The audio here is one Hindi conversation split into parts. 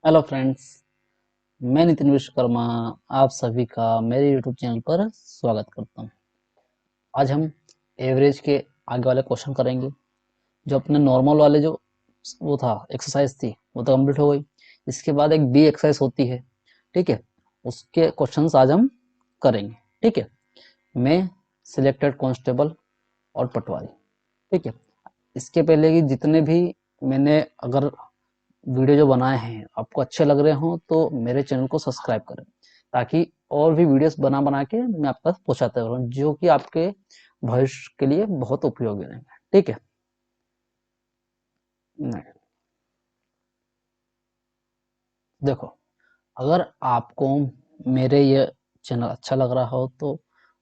हेलो फ्रेंड्स, मैं नितिन विश्वकर्मा आप सभी का मेरे यूट्यूब चैनल पर स्वागत करता हूं। आज हम एवरेज के आगे वाले क्वेश्चन करेंगे। जो अपने नॉर्मल वाले जो वो था एक्सरसाइज थी वो तो कंप्लीट हो गई। इसके बाद एक बी एक्सरसाइज होती है, ठीक है, उसके क्वेश्चंस आज हम करेंगे। ठीक है, मैं सिलेक्टेड कांस्टेबल और पटवारी। ठीक है, इसके पहले कि जितने भी मैंने अगर वीडियो जो बनाए हैं आपको अच्छे लग रहे हों तो मेरे चैनल को सब्सक्राइब करें, ताकि और भी वीडियोस बना बना के मैं आपके पास पहुंचाता रहूं, जो कि आपके भविष्य के लिए बहुत उपयोगी रहेंगे। ठीक है, नहीं, देखो, अगर आपको मेरे ये चैनल अच्छा लग रहा हो तो,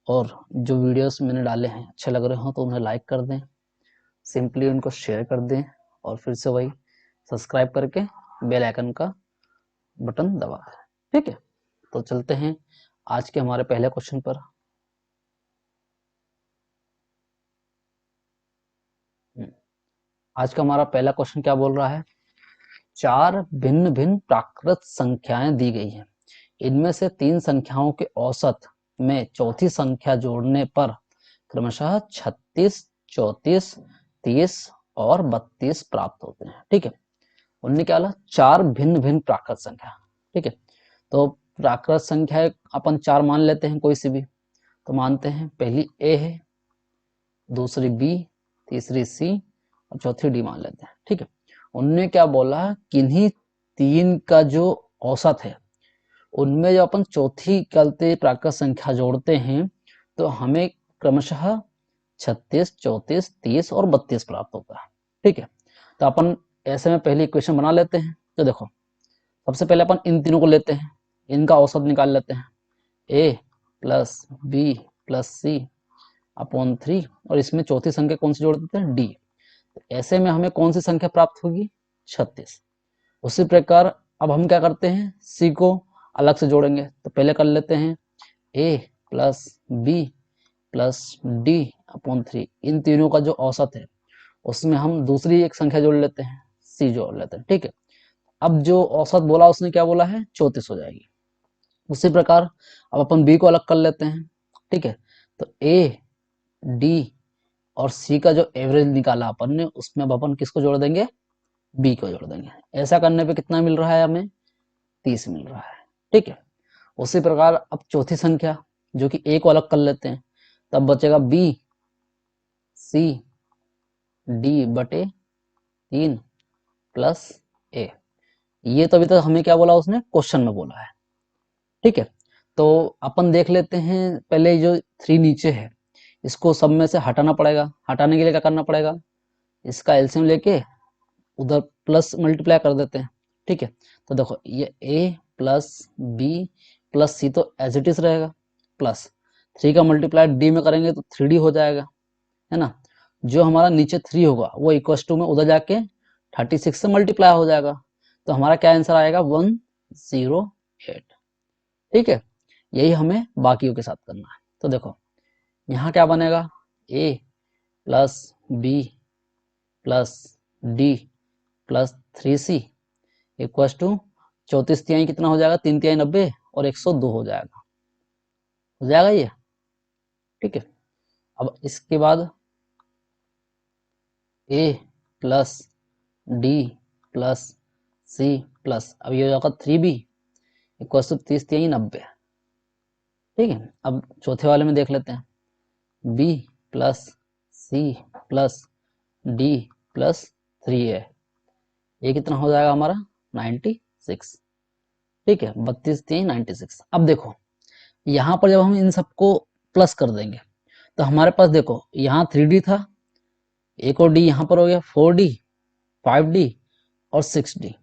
और जो वीडियोस मैंने डाले हैं अच्छे लग रहे हो तो उन्हें लाइक कर दें, सिंपली उनको शेयर कर दें, और फिर से वही सब्सक्राइब करके बेल आइकन का बटन दबा दें। ठीक है, तो चलते हैं आज के हमारे पहले क्वेश्चन पर। आज का हमारा पहला क्वेश्चन क्या बोल रहा है? चार भिन्न भिन्न प्राकृत संख्याएं दी गई हैं। इनमें से तीन संख्याओं के औसत में चौथी संख्या जोड़ने पर क्रमशः 36, 34, 30 और 32 प्राप्त होते हैं। ठीक है, उनने क्या बोला? चार भिन्न भिन्न प्राकृत संख्या। ठीक है, तो प्राकृत संख्या अपन चार मान लेते हैं, कोई सी भी। तो मानते हैं पहली ए है, दूसरी बी, तीसरी सी और चौथी डी मान लेते हैं। ठीक है, उनने क्या बोला? किन्हीं तीन का जो औसत है उनमें जो अपन चौथी चलते प्राकृत संख्या जोड़ते हैं तो हमें क्रमशः 36, 34, 30 और 32 प्राप्त होता है। ठीक है, तो अपन ऐसे में पहली इक्वेशन बना लेते हैं। तो देखो, सबसे पहले अपन इन तीनों को लेते हैं, इनका औसत निकाल लेते हैं। A plus B plus C upon 3, और इसमें चौथी संख्या कौन सी जोड़ देते हैं? डी। ऐसे में हमें कौन सी संख्या प्राप्त होगी? 36। उसी प्रकार अब हम क्या करते हैं? सी को अलग से जोड़ेंगे। तो पहले कर लेते हैं A plus B plus D upon 3, इन तीनों का जो औसत है उसमें हम दूसरी एक संख्या जोड़ लेते हैं, सी जोड़ लेते हैं। ठीक है, अब जो औसत बोला उसने क्या बोला है? 34 हो जाएगी। उसी प्रकार अब अपन बी को अलग कर लेते हैं। ठीक है, तो ए डी और सी का जो एवरेज निकाला अपन ने उसमें अब अपन किसको जोड़ देंगे? बी को जोड़ देंगे। ऐसा करने पे कितना मिल रहा है हमें? 30 मिल रहा है। ठीक है, उसी प्रकार अब चौथी संख्या जो कि ए को अलग कर लेते हैं, तब बचेगा बी सी डी बटे 3 प्लस ए। ये तो अभी तक हमें क्या बोला उसने? क्वेश्चन में बोला है। ठीक है, तो अपन देख लेते हैं। पहले जो 3 नीचे है इसको सब में से हटाना पड़ेगा। हटाने के लिए क्या करना पड़ेगा? इसका एलसीएम लेके उधर प्लस मल्टीप्लाई कर देते हैं। ठीक है, तो देखो ये ए प्लस बी प्लस सी तो एज इट इज रहेगा, प्लस 3 का मल्टीप्लाई डी में करेंगे तो 3D हो जाएगा, है ना। जो हमारा नीचे 3 होगा वो इक्वल टू में उधर जाके 36 से मल्टीप्लाई हो जाएगा। तो हमारा क्या आंसर आएगा? 108। ठीक है, यही हमें बाकियों के साथ करना है। तो देखो यहाँ क्या बनेगा? A plus B plus D plus 3C equal to 34 तिहाई कितना हो जाएगा? 3 तिहाई 90 और 102 हो जाएगा। हो जाएगा ये। ठीक है, अब इसके बाद A plus D plus C plus, अब ये हो जाएगा 3B इक्वल टू 30 तिहाई 90। ठीक है, अब चौथे वाले में देख लेते हैं। B plus C plus D plus 3A, ये कितना हो जाएगा हमारा? 96। ठीक है, 32 3 96। अब देखो यहाँ पर जब हम इन सबको प्लस कर देंगे तो हमारे पास देखो यहाँ 3D था, एक और डी यहाँ पर हो गया, 4D 5D और 6D।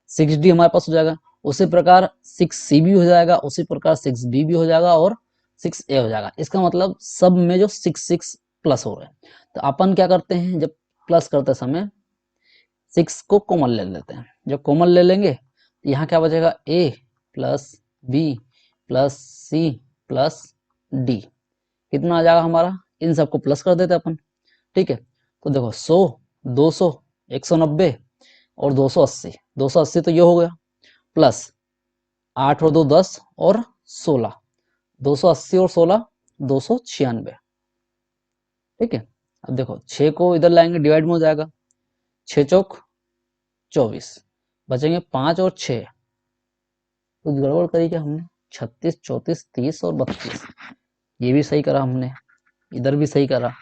6D हमारे पास हो जाएगा। उसी प्रकार 6C भी हो जाएगा, उसी प्रकार 6B भी हो जाएगा और 6A हो जाएगा। इसका मतलब सब में जो 6 प्लस हो रहे हैं। तो अपन क्या करते हैं? जब प्लस करते समय 6 को कॉमन ले लेते हैं। जब कॉमन ले लेंगे तो यहाँ क्या बचेगा? A plus B plus C plus D, कितना आ जाएगा हमारा? इन सबको प्लस कर देते अपन। ठीक है, तो देखो 100, 200, 190 और 280। 280 तो ये हो गया, प्लस 8 और 2 10 और 16, 280 और 16 296। ठीक है, अब देखो 6 को इधर लाएंगे डिवाइड में हो जाएगा, 6 चौक 24, बचेंगे 5 और 6, कुछ गड़बड़ करी क्या हमने, 36 34 30 और 32, ये भी सही करा हमने, इधर भी सही करा,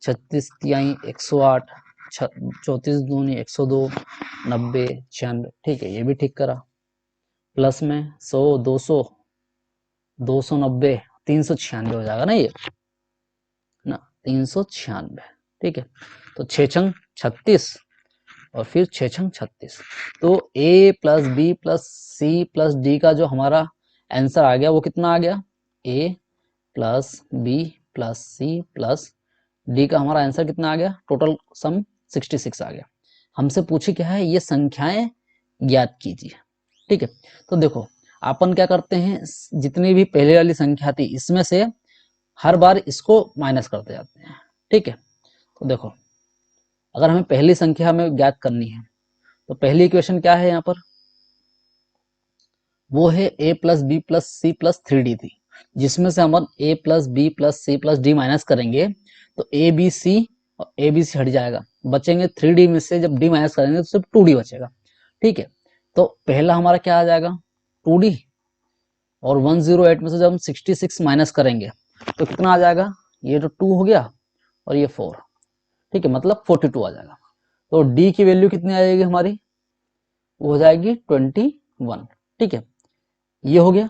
36 तिहाई 108, 34 दूनी 102, 90 96, ठीक है ये भी ठीक करा, प्लस में 100 200 290 396 हो जाएगा ना ये ना, 396। ठीक है, तो 6 छंग 36 और फिर 6 छंग 36, तो a plus B plus C plus D का जो हमारा आंसर आ गया वो कितना आ गया, a plus B plus C plus D का हमारा आंसर कितना आ गया, टोटल सम 66 आ गया। हमसे पूछे क्या है, ये संख्याएं ज्ञात कीजिए। ठीक है, तो देखो अपन क्या करते हैं, जितनी भी पहले वाली संख्या थी इसमें से हर बार इसको माइनस करते जाते हैं। ठीक है, तो देखो अगर हमें पहली संख्या में ज्ञात करनी है तो पहली इक्वेशन क्या है यहाँ पर, वो है a plus B plus C plus 3d थी, जिसमें से हम a plus B plus C plus D minus करेंगे तो ए बी सी और ए बी सी हट जाएगा, बचेंगे 3d में से जब d माइनस करेंगे तो सिर्फ 2d बचेगा। ठीक है, तो पहला हमारा क्या आ जाएगा 2d, और 108 में से जब हम 66 माइनस करेंगे तो कितना आ जाएगा, ये तो 2 हो गया और ये 4। ठीक है, मतलब 42 आ जाएगा। तो d की वैल्यू कितनी आ जाएगी हमारी, वो हो जाएगी 21। ठीक है, ये हो गया।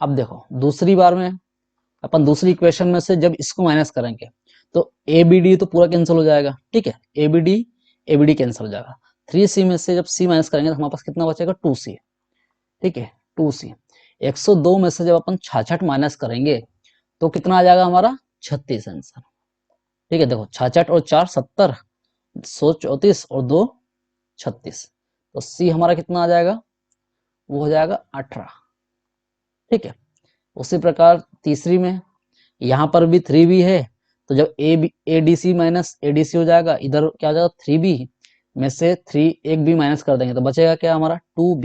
अब देखो दूसरी बार में अपन दूसरी इक्वेशन में से जब इसको माइनस करेंगे तो ए बी डी तो पूरा कैंसिल हो जाएगा। ठीक है, ए बी डी कैंसिल हो जाएगा, 3c में से जब c माइनस करेंगे तो हमारे पास कितना बचेगा 2c। ठीक है, 2c, 102 में से जब अपन 66 माइनस करेंगे तो कितना आ जाएगा हमारा 36 आंसर। ठीक है, देखो 66 और 4 70, 134 और 2 36, तो c हमारा कितना आ जाएगा, वो हो जाएगा 18। ठीक है, उसी प्रकार तीसरी में यहाँ पर भी 3b है, तो जब A D C minus A D C हो जाएगा, इधर क्या हो जाएगा 3b में से 3 एक b माइनस कर देंगे तो बचेगा क्या हमारा 2b,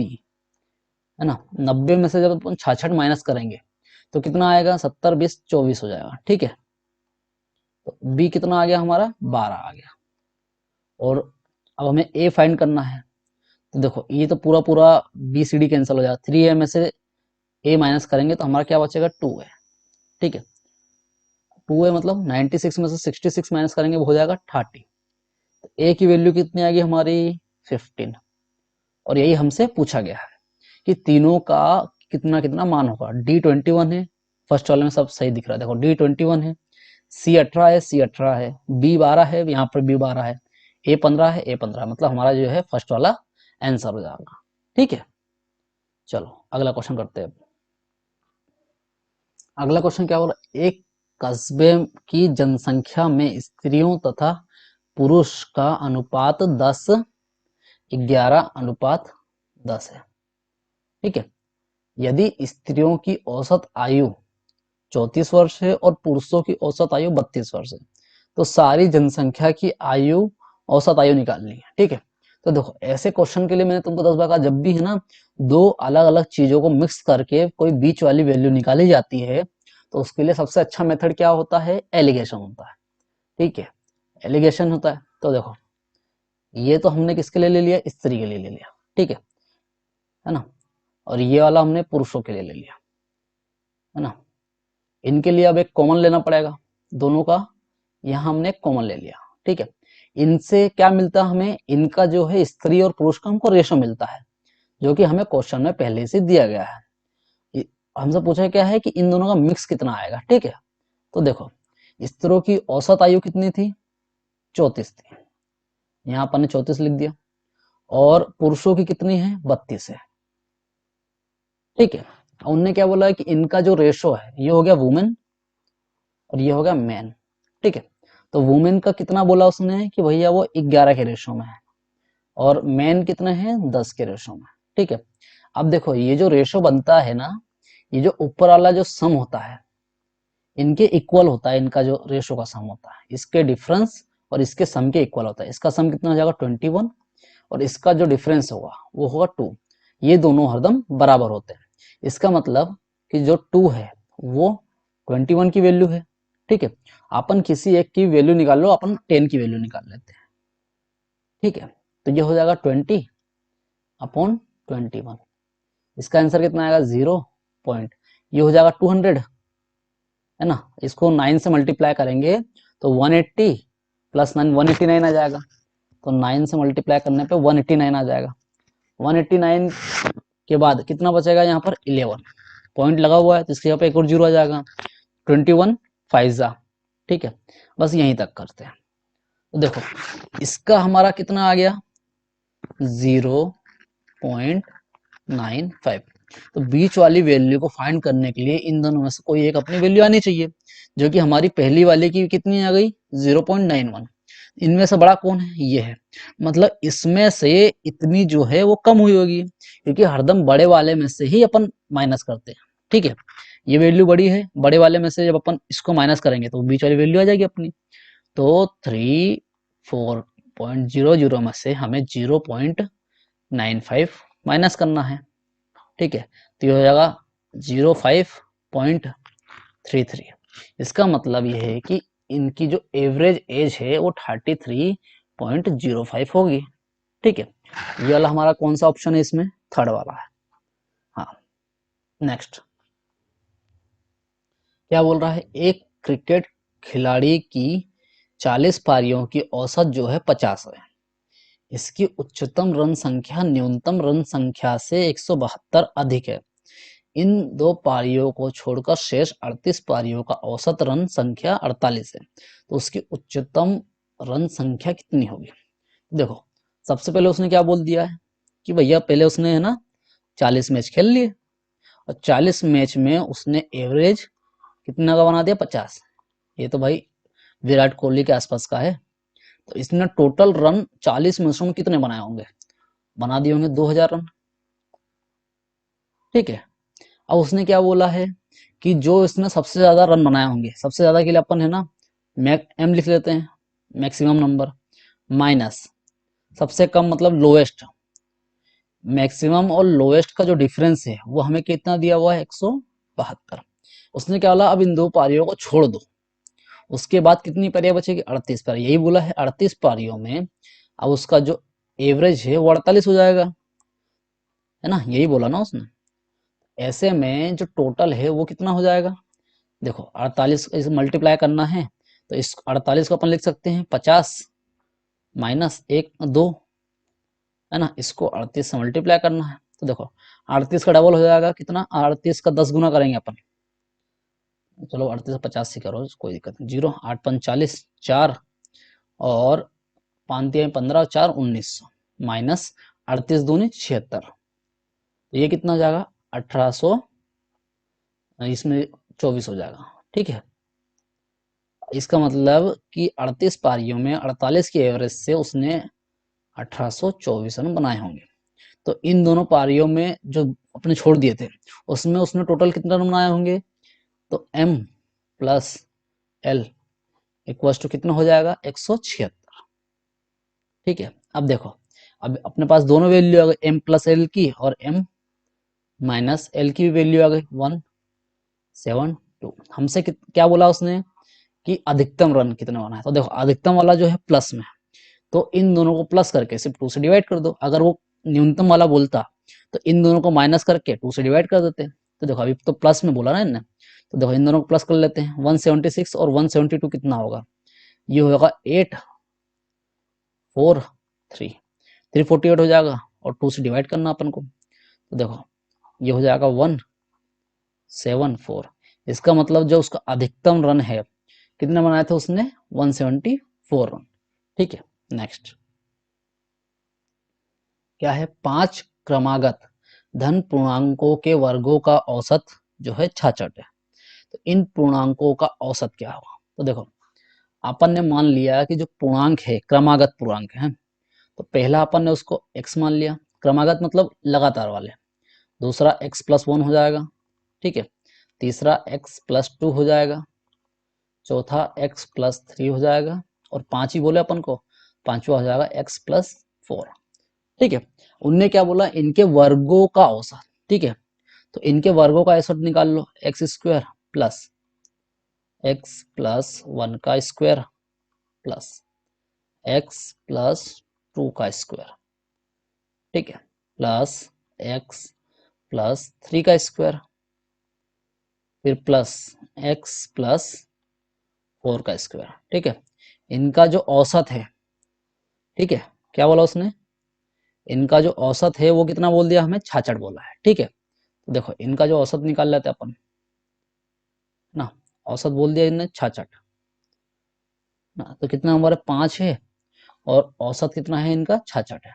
है ना। 90 में से जब अपन 66 माइनस करेंगे तो कितना आएगा 70 20 24 हो जाएगा। ठीक है, तो b कितना आ गया हमारा 12 आ गया। और अब हमें a फाइंड करना है, तो देखो ये तो पूरा पूरा बी सी डी कैंसिल हो जाएगा, 3a में से a माइनस करेंगे तो हमारा क्या बचेगा 2 है। ठीक है, 2 है मतलब 96 में से 66 माइनस करेंगे वो हो जाएगा 30, तो a की वैल्यू कितनी आएगी हमारी 15। और यही हमसे पूछा गया है कि तीनों का कितना कितना मान होगा, D21 है, फर्स्ट वाले में सब सही दिख रहा है, देखो D21 है, C18 है, C18 है, B12 है, यहाँ पर B12 है, A15 है, A15, मतलब हमारा जो है फर्स्ट वाला आंसर हो जाएगा। ठीक है, चलो अगला क्वेश्चन करते हैं। अगला क्वेश्चन क्या बोला, एक कस्बे की जनसंख्या में स्त्रियों तथा पुरुष का अनुपात 10:11:10 है। ठीक है, यदि स्त्रियों की औसत आयु 34 वर्ष है और पुरुषों की औसत आयु 32 वर्ष है, तो सारी जनसंख्या की आयु औसत आयु निकालनी है। ठीक है, तो देखो ऐसे क्वेश्चन के लिए मैंने तुमको 10 बार कहा, जब भी है ना दो अलग अलग चीजों को मिक्स करके कोई बीच वाली वैल्यू निकाली जाती है तो उसके लिए सबसे अच्छा मेथड क्या होता है, एलिगेशन होता है। ठीक है, एलिगेशन होता है। तो देखो ये तो हमने किसके लिए ले लिया, स्त्री के लिए ले लिया। ठीक है ना, और ये वाला हमने पुरुषों के लिए ले लिया, है ना। इनके लिए अब एक कॉमन लेना पड़ेगा, दोनों का यहाँ हमने कॉमन ले लिया। ठीक है, इनसे क्या मिलता है हमें, इनका जो है स्त्री और पुरुष का हमको रेशो मिलता है, जो कि हमें क्वेश्चन में पहले से दिया गया है। हमसे पूछा क्या है कि इन दोनों का मिक्स कितना आएगा। ठीक है, तो देखो स्त्रियों की औसत आयु कितनी थी 34 थी, यहाँ पर ने 34 लिख दिया, और पुरुषों की कितनी है 32 है। ठीक है, उनने क्या बोला है कि इनका जो रेशो है ये हो गया वुमेन और ये हो गया मैन। ठीक है, तो वुमेन का कितना बोला उसने कि भैया वो 11 के रेशो में है और मैन कितने हैं 10 के रेशो में। ठीक है, अब देखो ये जो रेशो बनता है ना, ये जो ऊपर वाला जो सम होता है इनके इक्वल होता है, इनका जो रेशो का सम होता है इसके डिफरेंस और इसके सम के इक्वल होता है। इसका सम कितना हो जाएगा 21 और इसका जो डिफरेंस होगा वो होगा 2। ये दोनों हरदम बराबर होते हैं। इसका मतलब कि जो 2 है वो 21 की वैल्यू है, ठीक है। अपन किसी एक की वैल्यू निकाल लो, अपन 10 की वैल्यू निकाल लेते हैं, ठीक है। तो ये हो जाएगा 20/21। इसका आंसर कितना आएगा 0 पॉइंट, ये हो जाएगा 200, है ना। इसको 9 से मल्टीप्लाई करेंगे तो 180 प्लस 9 189 आ जाएगा। तो 9 से मल्टीप्लाई करने पे 189 आ जाएगा। 189 के बाद कितना बचेगा यहाँ पर 11 पॉइंट लगा हुआ है, तो इसके यहाँ पे एक और जीरो आ जाएगा। 21 फाइजा, ठीक है। बस यहीं तक करते हैं। तो देखो इसका हमारा कितना आ गया 0.95। तो बीच वाली वैल्यू को फाइंड करने के लिए इन दोनों में से कोई एक अपनी वैल्यू आनी चाहिए, जो कि हमारी पहली वाले की कितनी आ गई 0.91। इनमें से बड़ा कौन है, ये है। मतलब इसमें से इतनी जो है वो कम हुई होगी, क्योंकि हरदम बड़े वाले में से ही अपन माइनस करते हैं, ठीक है। ये वैल्यू बड़ी है, बड़े वाले में से जब अपन इसको माइनस करेंगे तो बीच वाली वैल्यू आ जाएगी अपनी। तो 34.00 में से हमें 0.95 माइनस करना है, ठीक है। तो ये हो जाएगा 05.33। इसका मतलब ये है कि इनकी जो एवरेज एज है वो 33.05 होगी, ठीक है। ये वाला हमारा कौन सा ऑप्शन है इसमें, थर्ड वाला है। हाँ, नेक्स्ट क्या बोल रहा है, एक क्रिकेट खिलाड़ी की 40 पारियों की औसत जो है 50 है। इसकी उच्चतम रन संख्या न्यूनतम रन संख्या से 172 अधिक है। इन दो पारियों को छोड़कर शेष 38 पारियों का औसत रन संख्या 48 है। तो उसकी उच्चतम रन संख्या कितनी होगी। देखो सबसे पहले उसने क्या बोल दिया है कि भैया पहले उसने है ना 40 मैच खेल लिए, और 40 मैच में उसने एवरेज कितना का बना दिया 50। ये तो भाई विराट कोहली के आसपास का है। तो इसने टोटल रन 40 मैचों में कितने बनाए होंगे, बना दिए होंगे 2000 रन, ठीक है। अब उसने क्या बोला है कि जो इसने सबसे ज्यादा रन बनाए होंगे, सबसे ज्यादा के लिए अपन है ना एम लिख लेते हैं, मैक्सिमम नंबर, माइनस सबसे कम मतलब लोएस्ट। मैक्सिमम और लोएस्ट का जो डिफरेंस है वो हमें कितना दिया हुआ है 172। उसने क्या बोला अब इन दो पारियों को छोड़ दो, उसके बाद कितनी पारियां बचेगी 38 पारी, यही बोला है 38 पारियों में अब उसका जो एवरेज है वो 48 हो जाएगा, है ना, यही बोला ना उसने। ऐसे में जो टोटल है वो कितना हो जाएगा, देखो 48 इसे मल्टीप्लाई करना है तो इस 48 को अपन लिख सकते हैं 50 माइनस 1 2, है ना। इसको 38 से मल्टीप्लाई करना है तो देखो 38 का डबल हो जाएगा कितना, 38 का 10 गुना करेंगे अपन। चलो 38 से 50 से करो कोई दिक्कत नहीं, 0 8 5 40 4 और 5 3 15 4 19 माइनस 38 दूनी 76। तो ये कितना हो जाएगा 1800, इसमें 24 हो जाएगा, ठीक है। इसका मतलब कि 38 पारियों में 48 की एवरेज से उसने 1824 रन बनाए होंगे। तो इन दोनों पारियों में जो अपने छोड़ दिए थे उसमें उसने टोटल कितना रन बनाए होंगे, तो m plus l equals to कितना हो जाएगा 176, ठीक है। अब देखो अब अपने पास दोनों वैल्यू आ गई, m प्लस l की और m माइनस l की भी वैल्यू आ गई 172। हमसे क्या बोला उसने कि अधिकतम रन कितने बनाए, तो देखो अधिकतम वाला जो है प्लस में, तो इन दोनों को प्लस करके सिर्फ 2 से डिवाइड कर दो। अगर वो न्यूनतम वाला बोलता तो इन दोनों को माइनस करके 2 से डिवाइड कर देते। तो देखो अभी तो प्लस में बोला ना इनने, तो देखो इन दोनों को प्लस कर लेते हैं। 176 और 172 कितना होगा, ये होगा 843 348 हो जाएगा, और 2 से डिवाइड करना अपन को, तो देखो ये हो जाएगा 174। इसका मतलब जो उसका अधिकतम रन है कितने बनाए थे उसने 174 रन, ठीक है। नेक्स्ट क्या है, 5 क्रमागत धन पूर्णांकों के वर्गों का औसत जो है 66 है। तो इन पूर्णांकों का औसत क्या होगा, तो देखो अपन ने मान लिया कि जो पूर्णांक है क्रमागत पूर्णांक है, तो पहला अपन ने उसको x मान लिया, क्रमागत मतलब लगातार वाले। दूसरा x प्लस 1 हो जाएगा, ठीक है। तीसरा x प्लस 2 हो जाएगा, चौथा x प्लस 3 हो जाएगा, और 5 ही बोले अपन को, पांचवा हो जाएगा x प्लस 4। ठीक है। उनने क्या बोला, इनके वर्गों का औसत। ठीक है, तो इनके वर्गों का औसत निकाल लो, X square plus X plus 1 का स्क्वायर प्लस एक्स प्लस 2 का स्क्वायर। ठीक है, प्लस एक्स प्लस 3 का स्क्वायर, फिर प्लस एक्स प्लस 4 का स्क्वायर। ठीक है, इनका जो औसत है, ठीक है, क्या बोला उसने, इनका जो औसत है वो कितना बोल दिया हमें, 66 बोला है। ठीक है, तो देखो इनका जो औसत निकाल लेते हैं अपन ना, औसत बोल दिया इनने 66 ना, तो कितना हमारे 5 है और औसत कितना है इनका 66 है।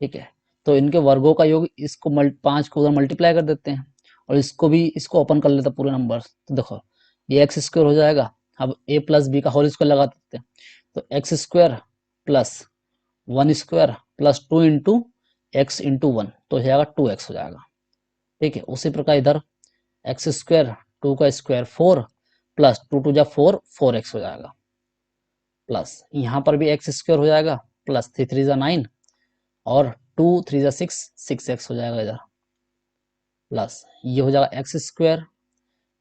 ठीक है, तो इनके वर्गों का योग, इसको 5 को उधर मल्टीप्लाई कर देते हैं और इसको भी, इसको ओपन कर लेते हैं पूरे नंबर। तो देखो ये एक्स स्क्वायर हो जाएगा, अब ए प्लस बी का होल स्क्वायर लगा देते हैं, तो X square plus 1 square plus 2 into x into 1, तो हो जाएगा 2x हो जाएगा। ठीक है, उसी प्रकार इधर एक्स स्क्वायर 2 का स्क्वायर 4 प्लस 2 टू जा 4, 4x हो जाएगा, प्लस यहाँ पर भी एक्स स्क्वायर हो जाएगा प्लस 3 3 जा 9 और 2 3 जा 6, 6x हो जाएगा इधर, प्लस ये हो जाएगा एक्स स्क्वायर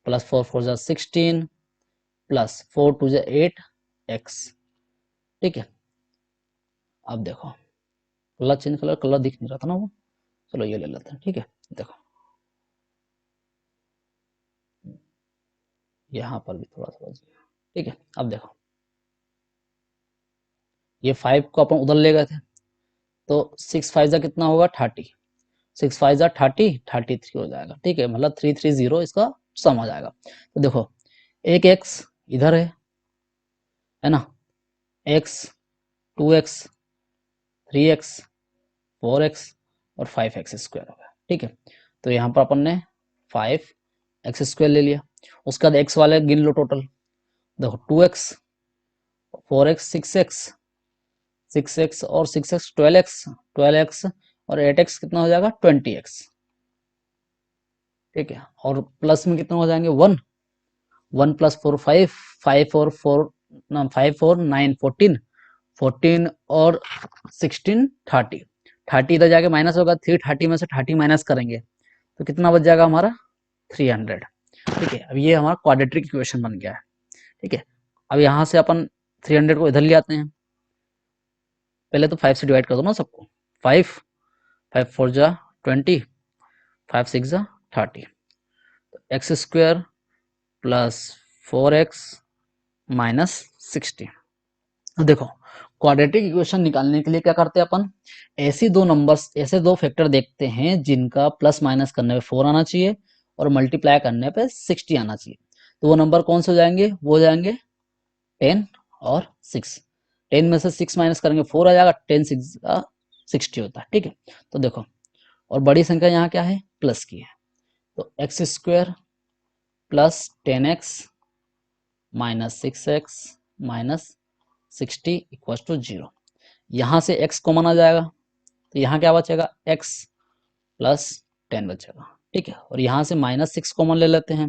प्लस 4 4 जा 16 प्लस 4 2 जा 8x। ठीक है, अब देखो कलर चेंज, कलर दिख नहीं रहा था ना वो, चलो ये ले लेते हैं। ठीक है, देखो यहाँ पर भी थोड़ा सा बच गया। ठीक है, अब देखो ये 5 को अपन उधर ले गए थे, तो 6 5 जा कितना होगा 30, 6 5 जा 30, 33 हो जाएगा। ठीक है, मतलब 330 इसका सम आ जाएगा। तो देखो एक एक्स इधर है ना, एक्स 2x 3x 4x और 5x स्क्वायर होगा। ठीक है, तो यहाँ पर अपन ने 5x स्क्वायर ले लिया, उसके बाद x वाले गिन लो टोटल, देखो 2x 4x 6x 6x और 6x 12x 12x और 8x कितना हो जाएगा 20x। ठीक है, और प्लस में कितना हो जाएंगे 1 1 प्लस 4 5 5 और 4 ना 5 और 9 14 14 और 16 30 30 इधर जाके माइनस होगा, 330 में से 30 माइनस करेंगे तो कितना बच जाएगा हमारा 300। ठीक है, अब ये हमारा क्वाड्रेटिक इक्वेशन बन गया है। ठीक है, अब यहाँ से अपन 300 को इधर ले आते हैं, पहले तो 5 से डिवाइड कर दो ना सबको, 5 5 4 जा 20 5 6 जा 30, x square plus 4x minus 60। देखो क्वाड्रेटिक इक्वेशन निकालने के लिए क्या करते हैं अपन, ऐसी दो नंबर्स, ऐसे दो फैक्टर देखते हैं जिनका प्लस माइनस करने पे 4 आना चाहिए और मल्टीप्लाई करने पे 60 आना चाहिए। तो वो नंबर कौन से हो जाएंगे, वो हो जाएंगे 10 और 6। 10 में से 6 माइनस करेंगे 4 आ जाएगा, 10 6 का 60 होता है। ठीक है, तो देखो और बड़ी संख्या यहाँ क्या है, प्लस की है, तो X square plus 10x minus 6x minus 60 equal to 0। यहाँ से x कॉमन आ जाएगा, तो यहाँ क्या बचेगा x प्लस 10 बचेगा। ठीक है, और यहाँ से माइनस 6 कॉमन ले लेते हैं,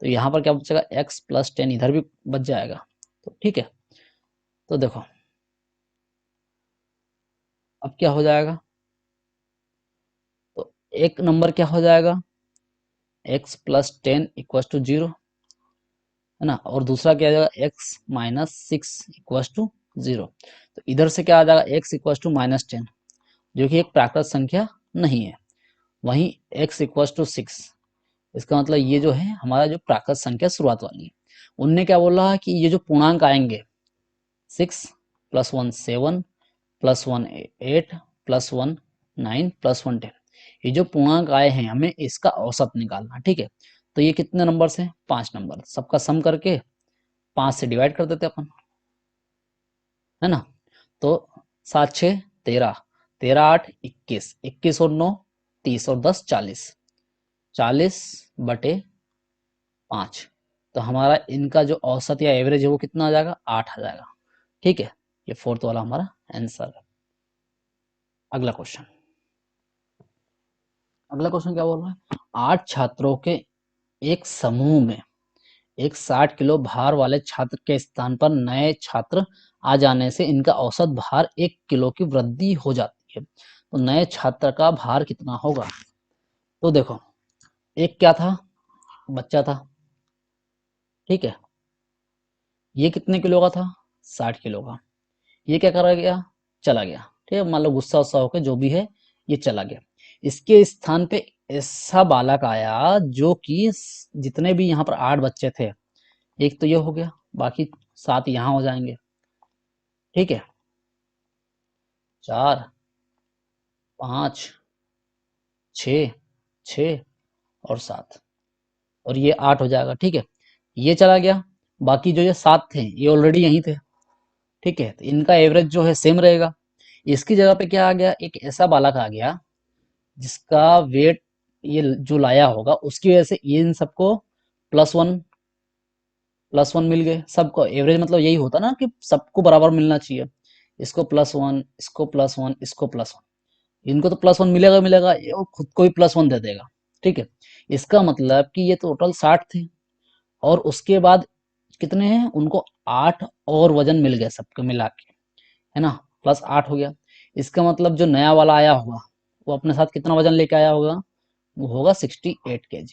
तो यहाँ पर क्या बचेगा x प्लस 10 इधर भी बच जाएगा। तो ठीक है, तो देखो अब क्या हो जाएगा, तो एक नंबर क्या हो जाएगा x प्लस 10 इक्वल टू 0 है ना, और दूसरा क्या आ जाएगा x माइनस 6 इक्वल टू 0। तो इधर से क्या आ जाएगा x इक्वल टू माइनस 10, जो कि एक प्राकृत संख्या नहीं है, वहीं x इक्वल टू 6, इसका मतलब ये जो है हमारा जो प्राकृत संख्या शुरुआत वाली है। उनने क्या बोला कि ये जो पूर्णांक आएंगे 6 प्लस 1 7 प्लस 1 8 प्लस 1 9 प्लस 1 10, ये जो पूर्णांक आए हैं हमें इसका औसत निकालना। ठीक है, तो ये कितने नंबर से 5 नंबर, सबका सम करके 5 से डिवाइड कर देते अपन, है ना, तो 7 6 13 13 8 21 21 और 9 30 और 10 40 40 बटे 5, तो हमारा इनका जो औसत या एवरेज है वो कितना आ जाएगा 8 आ जाएगा। ठीक है, ये फोर्थ वाला हमारा आंसर है। अगला क्वेश्चन, अगला क्वेश्चन क्या बोल रहा है, 8 छात्रों के एक समूह में एक 60 किलो भार वाले छात्र के स्थान पर नए छात्र आ जाने से इनका औसत भार 1 किलो की वृद्धि हो जाती है, तो नए छात्र का भार कितना होगा। तो देखो, एक क्या था, बच्चा था, ठीक है, ये कितने किलो का था, 60 किलो का। ये क्या करा गया, चला गया, ठीक है, मान लो गुस्सा उस्सा होकर जो भी है ये चला गया। इसके स्थान पे ऐसा बालक आया जो कि जितने भी यहाँ पर 8 बच्चे थे, एक तो ये हो गया, बाकी 7 यहाँ हो जाएंगे, ठीक है, 4 5 6 6 और 7, और ये 8 हो जाएगा, ठीक है। ये चला गया, बाकी जो ये 7 थे ये ऑलरेडी यहीं थे, ठीक है, तो इनका एवरेज जो है सेम रहेगा। इसकी जगह पे क्या आ गया, एक ऐसा बालक आ गया जिसका वेट ये जो लाया होगा उसकी वजह से ये इन सबको +1 मिल गए, सबको एवरेज, मतलब यही होता ना कि सबको बराबर मिलना चाहिए, इसको +1, इसको +1, इसको +1, इनको तो +1 मिलेगा मिलेगा, ये वो खुद को ही +1 दे देगा, ठीक है। इसका मतलब कि ये टोटल 60 थे, और उसके बाद कितने हैं, उनको 8 और वजन मिल गया सबको मिला के, है ना, +8 हो गया। इसका मतलब जो नया वाला आया होगा वो अपने साथ कितना वजन लेके आया होगा, वो होगा 68 kg,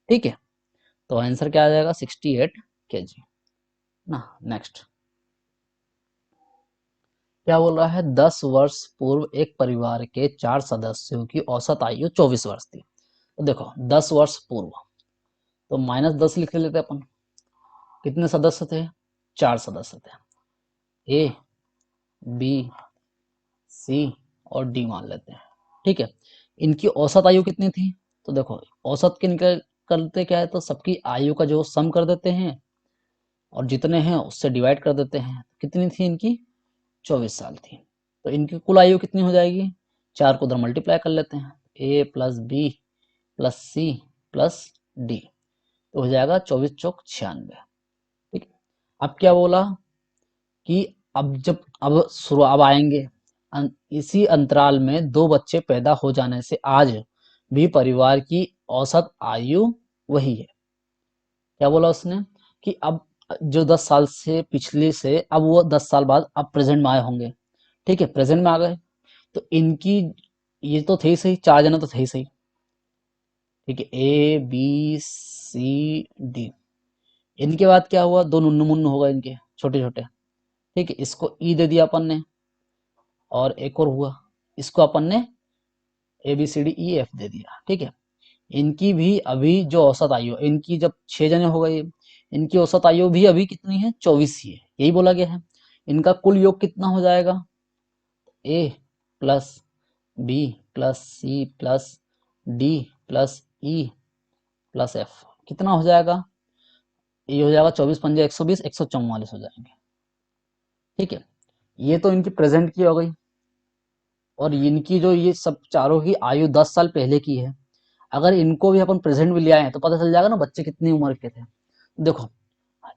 ठीक है। तो आंसर क्या आ जाएगा, 68 kg ना। नेक्स्ट क्या बोल रहा है, 10 वर्ष पूर्व एक परिवार के 4 सदस्यों की औसत आयु 24 वर्ष थी। तो देखो 10 वर्ष पूर्व, तो -10 लिख लेते अपन, कितने सदस्य थे, 4 सदस्य थे, ए बी सी और डी मान लेते हैं, ठीक है। इनकी औसत आयु कितनी थी, तो देखो औसत के निकल करते क्या है, तो सबकी आयु का जो सम कर देते हैं और जितने हैं उससे डिवाइड कर देते हैं, कितनी थी इनकी, 24 साल थी। तो इनकी कुल आयु कितनी हो जाएगी, 4 को उधर मल्टीप्लाई कर लेते हैं, A plus B plus C plus D, तो हो जाएगा 24 चौक 96, ठीक है। अब क्या बोला कि अब जब अब आएंगे, इसी अंतराल में 2 बच्चे पैदा हो जाने से आज भी परिवार की औसत आयु वही है। क्या बोला उसने कि अब जो 10 साल से पिछले से अब वो 10 साल बाद अब प्रेजेंट में आए होंगे, ठीक है, प्रेजेंट में आ गए, तो इनकी ये तो थे ही सही, 4 जना तो थे ही सही, ठीक है, ए बी सी डी। इनके बाद क्या हुआ, 2 नुन्नू मुन्नू होगा इनके छोटे छोटे, ठीक है, इसको ई दे दिया अपन ने, और एक और हुआ, इसको अपन ने A B C D E F दे दिया, ठीक है। इनकी भी अभी जो औसत आयु, इनकी जब 6 जने हो गए, इनकी औसत आयु भी अभी कितनी है, 24 ही है, यही बोला गया है। इनका कुल योग कितना हो जाएगा, A plus B plus C plus D plus E plus F, कितना हो जाएगा, ये हो जाएगा 24 पंजे 120, 144 हो जाएंगे, ठीक है। ये तो इनकी प्रेजेंट की हो गई, और इनकी जो ये सब चारों की आयु 10 साल पहले की है, अगर इनको भी अपन प्रेजेंट में ले आए तो पता चल जाएगा ना बच्चे कितनी उम्र के थे। देखो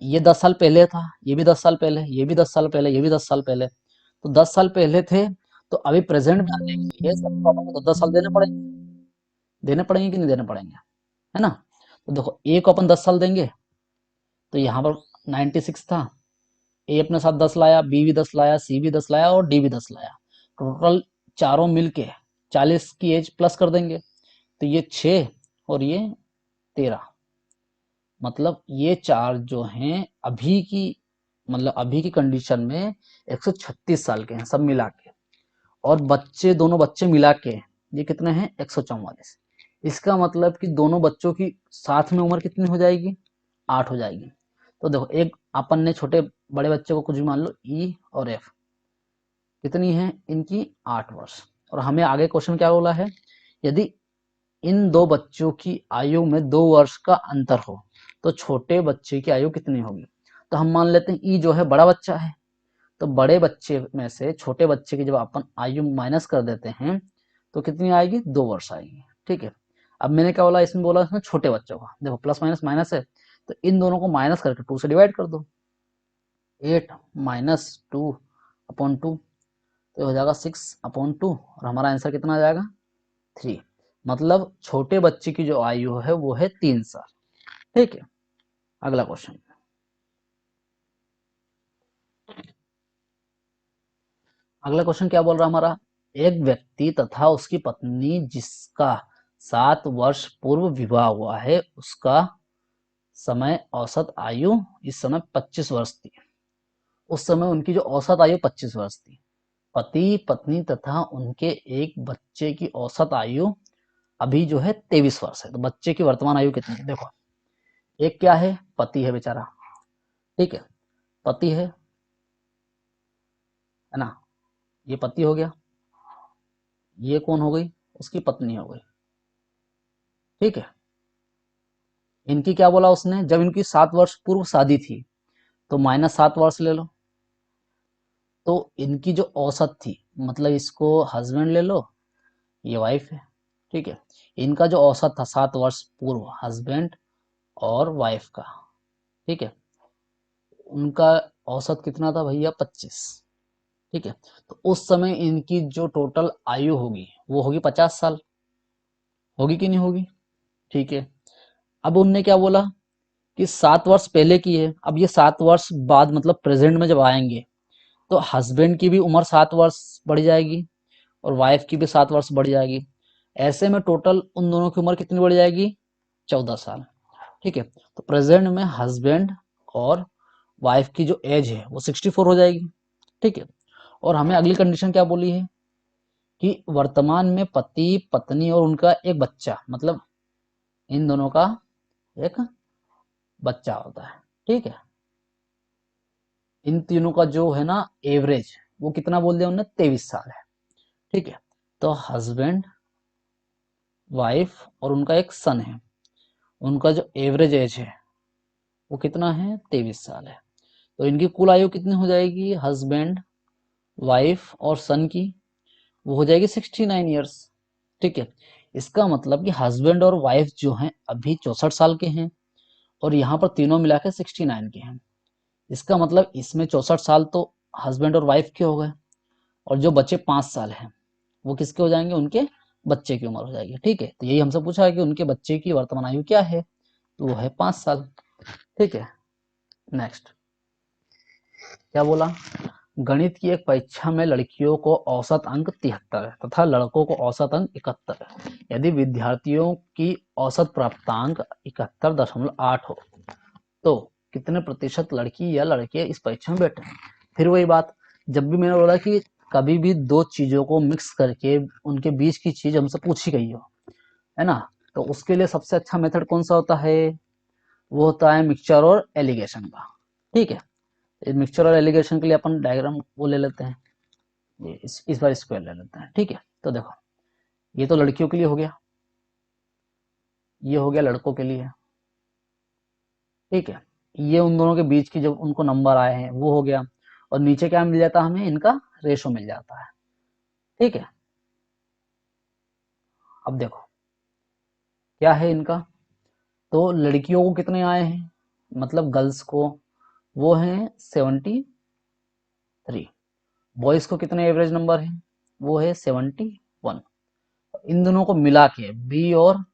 ये 10 साल पहले था, ये भी 10 साल पहले, ये भी 10 साल पहले, ये भी 10 साल पहले, तो 10 साल पहले थे, तो अभी प्रेजेंट में आने के लिए सबको अपन को 10 साल देने पड़ेंगे, देने पड़ेंगे कि नहीं देने पड़ेंगे, है ना। तो देखो ए को अपन 10 साल देंगे, तो यहाँ पर 96 था, ए अपने साथ 10 लाया, बी भी 10 लाया, सी भी 10 लाया और डी भी 10 लाया, टोटल चारों मिलके 40 की एज प्लस कर देंगे, तो ये 6 और ये 13, मतलब ये 4 जो हैं अभी की, मतलब अभी की कंडीशन में 136 साल के हैं सब मिला के, और बच्चे दोनों बच्चे मिला के ये कितने हैं, 144। इसका मतलब कि दोनों बच्चों की साथ में उम्र कितनी हो जाएगी, 8 हो जाएगी। तो देखो एक अपन ने छोटे बड़े बच्चे को कुछ भी मान लो ई और एफ, कितनी है इनकी, 8 वर्ष। और हमें आगे क्वेश्चन क्या बोला है, यदि इन दो बच्चों की आयु में 2 वर्ष का अंतर हो तो छोटे बच्चे की आयु कितनी होगी। तो हम मान लेते हैं ई जो है बड़ा बच्चा है, तो बड़े बच्चे में से छोटे बच्चे की जब अपन आयु माइनस कर देते हैं तो कितनी आएगी, 2 वर्ष आएगी, ठीक है। अब मैंने क्या बोला, इसमें बोला इसमें छोटे बच्चों का, देखो प्लस माइनस माइनस है, तो इन दोनों को माइनस करके 2 से डिवाइड कर दो, 8 माइनस 2/2, तो हो जाएगा 6/2, और हमारा आंसर कितना आ जाएगा, 3। मतलब छोटे बच्चे की जो आयु है वो है 3 साल, ठीक है। अगला क्वेश्चन, अगला क्वेश्चन क्या बोल रहा है हमारा, एक व्यक्ति तथा उसकी पत्नी जिसका 7 वर्ष पूर्व विवाह हुआ है, उसका समय औसत आयु इस समय 25 वर्ष थी। उस समय उनकी जो औसत आयु 25 वर्ष थी। पति पत्नी तथा उनके एक बच्चे की औसत आयु अभी जो है 23 वर्ष है। तो बच्चे की वर्तमान आयु कितनी है? देखो, एक क्या है, पति है बेचारा, ठीक है, पति है ना, ये पति हो गया, ये कौन हो गई, उसकी पत्नी हो गई, ठीक है। इनकी क्या बोला उसने, जब इनकी 7 वर्ष पूर्व शादी थी तो -7 वर्ष ले लो, तो इनकी जो औसत थी, मतलब इसको हस्बैंड ले लो, ये वाइफ है, ठीक है। इनका जो औसत था 7 वर्ष पूर्व, हस्बैंड और वाइफ का, ठीक है, उनका औसत कितना था भैया, 25, ठीक है। तो उस समय इनकी जो टोटल आयु होगी वो होगी 50 साल, होगी कि नहीं होगी, ठीक है। अब उनने क्या बोला कि 7 वर्ष पहले की है, अब ये 7 वर्ष बाद मतलब प्रेजेंट में जब आएंगे तो हस्बैंड की भी उम्र 7 वर्ष बढ़ जाएगी और वाइफ की भी 7 वर्ष बढ़ जाएगी। ऐसे में टोटल उन दोनों की उम्र कितनी बढ़ जाएगी, 14 साल, ठीक है। तो प्रेजेंट में हस्बैंड और वाइफ की जो एज है वो 64 हो जाएगी, ठीक है। और हमें अगली कंडीशन क्या बोली है कि वर्तमान में पति पत्नी और उनका एक बच्चा, मतलब इन दोनों का एक बच्चा होता है, ठीक है। इन तीनों का जो है ना एवरेज, वो कितना बोल दिया उन्होंने, 23 साल है, ठीक है। तो हस्बैंड वाइफ और उनका एक सन है, उनका जो एवरेज एज है वो कितना है, 23 साल है। तो इनकी कुल आयु कितनी हो जाएगी, हस्बैंड वाइफ और सन की, वो हो जाएगी 69 ईयर्स, ठीक है। इसका मतलब कि हस्बैंड और वाइफ जो हैं अभी 64 साल के हैं और यहाँ पर तीनों मिला के 69 के हैं। इसका मतलब इसमें 64 साल तो हस्बैंड और वाइफ के हो गए और जो बच्चे 5 साल हैं वो किसके हो जाएंगे, उनके बच्चे की उम्र हो जाएगी, ठीक है। तो यही हमसे पूछा है कि उनके बच्चे की वर्तमान आयु क्या है, तो वो है 5 साल, ठीक है। नेक्स्ट क्या बोला, गणित की एक परीक्षा में लड़कियों को औसत अंक 73 है तथा लड़कों को औसत अंक 71 है। यदि विद्यार्थियों की औसत प्राप्तांक 71.8 हो तो कितने प्रतिशत लड़की या लड़के इस परीक्षा में बैठे हैं। फिर वही बात, जब भी मैंने बोला कि कभी भी दो चीजों को मिक्स करके उनके बीच की चीज हमसे पूछी गई हो, है ना, तो उसके लिए सबसे अच्छा मेथड कौन सा होता है, वो होता है मिक्सचर और एलिगेशन का, ठीक है। मिक्सचर और एलिगेशन के लिए अपन डायग्राम वो ले लेते हैं, ये इस बार स्क्वायर ले लेते हैं, ठीक है। तो देखो, ये तो लड़कियों के लिए हो गया, ये हो गया लड़कों के लिए, ठीक है। ये उन दोनों के बीच की जो उनको नंबर आए हैं वो हो गया, और नीचे क्या मिल जाता है हमें, इनका रेशो मिल जाता है, ठीक है। अब देखो क्या है इनका, तो लड़कियों को कितने आए हैं, मतलब गर्ल्स को, वो हैं 73, बॉयज को कितने एवरेज नंबर है, वो है 71। इन दोनों को मिला के, बी और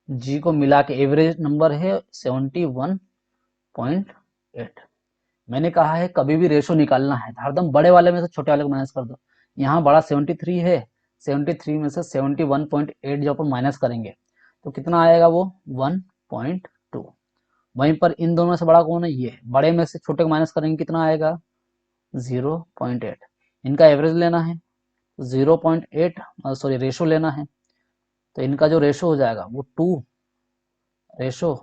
जी को मिला के एवरेज नंबर है 71.8। मैंने कहा है कभी भी रेशो निकालना है हरदम बड़े वाले में से छोटे वाले को माइनस कर दो। यहाँ बड़ा 73 है, 73 में से 71.8 जब अपन माइनस करेंगे तो कितना आएगा, वो 1.2। वहीं पर इन दोनों में से बड़ा कौन है, ये बड़े में से छोटे को माइनस करेंगे कितना आएगा, 0.8। इनका एवरेज लेना है, 0.8 सॉरी रेशो लेना है, तो इनका जो रेशो हो जाएगा वो 2:3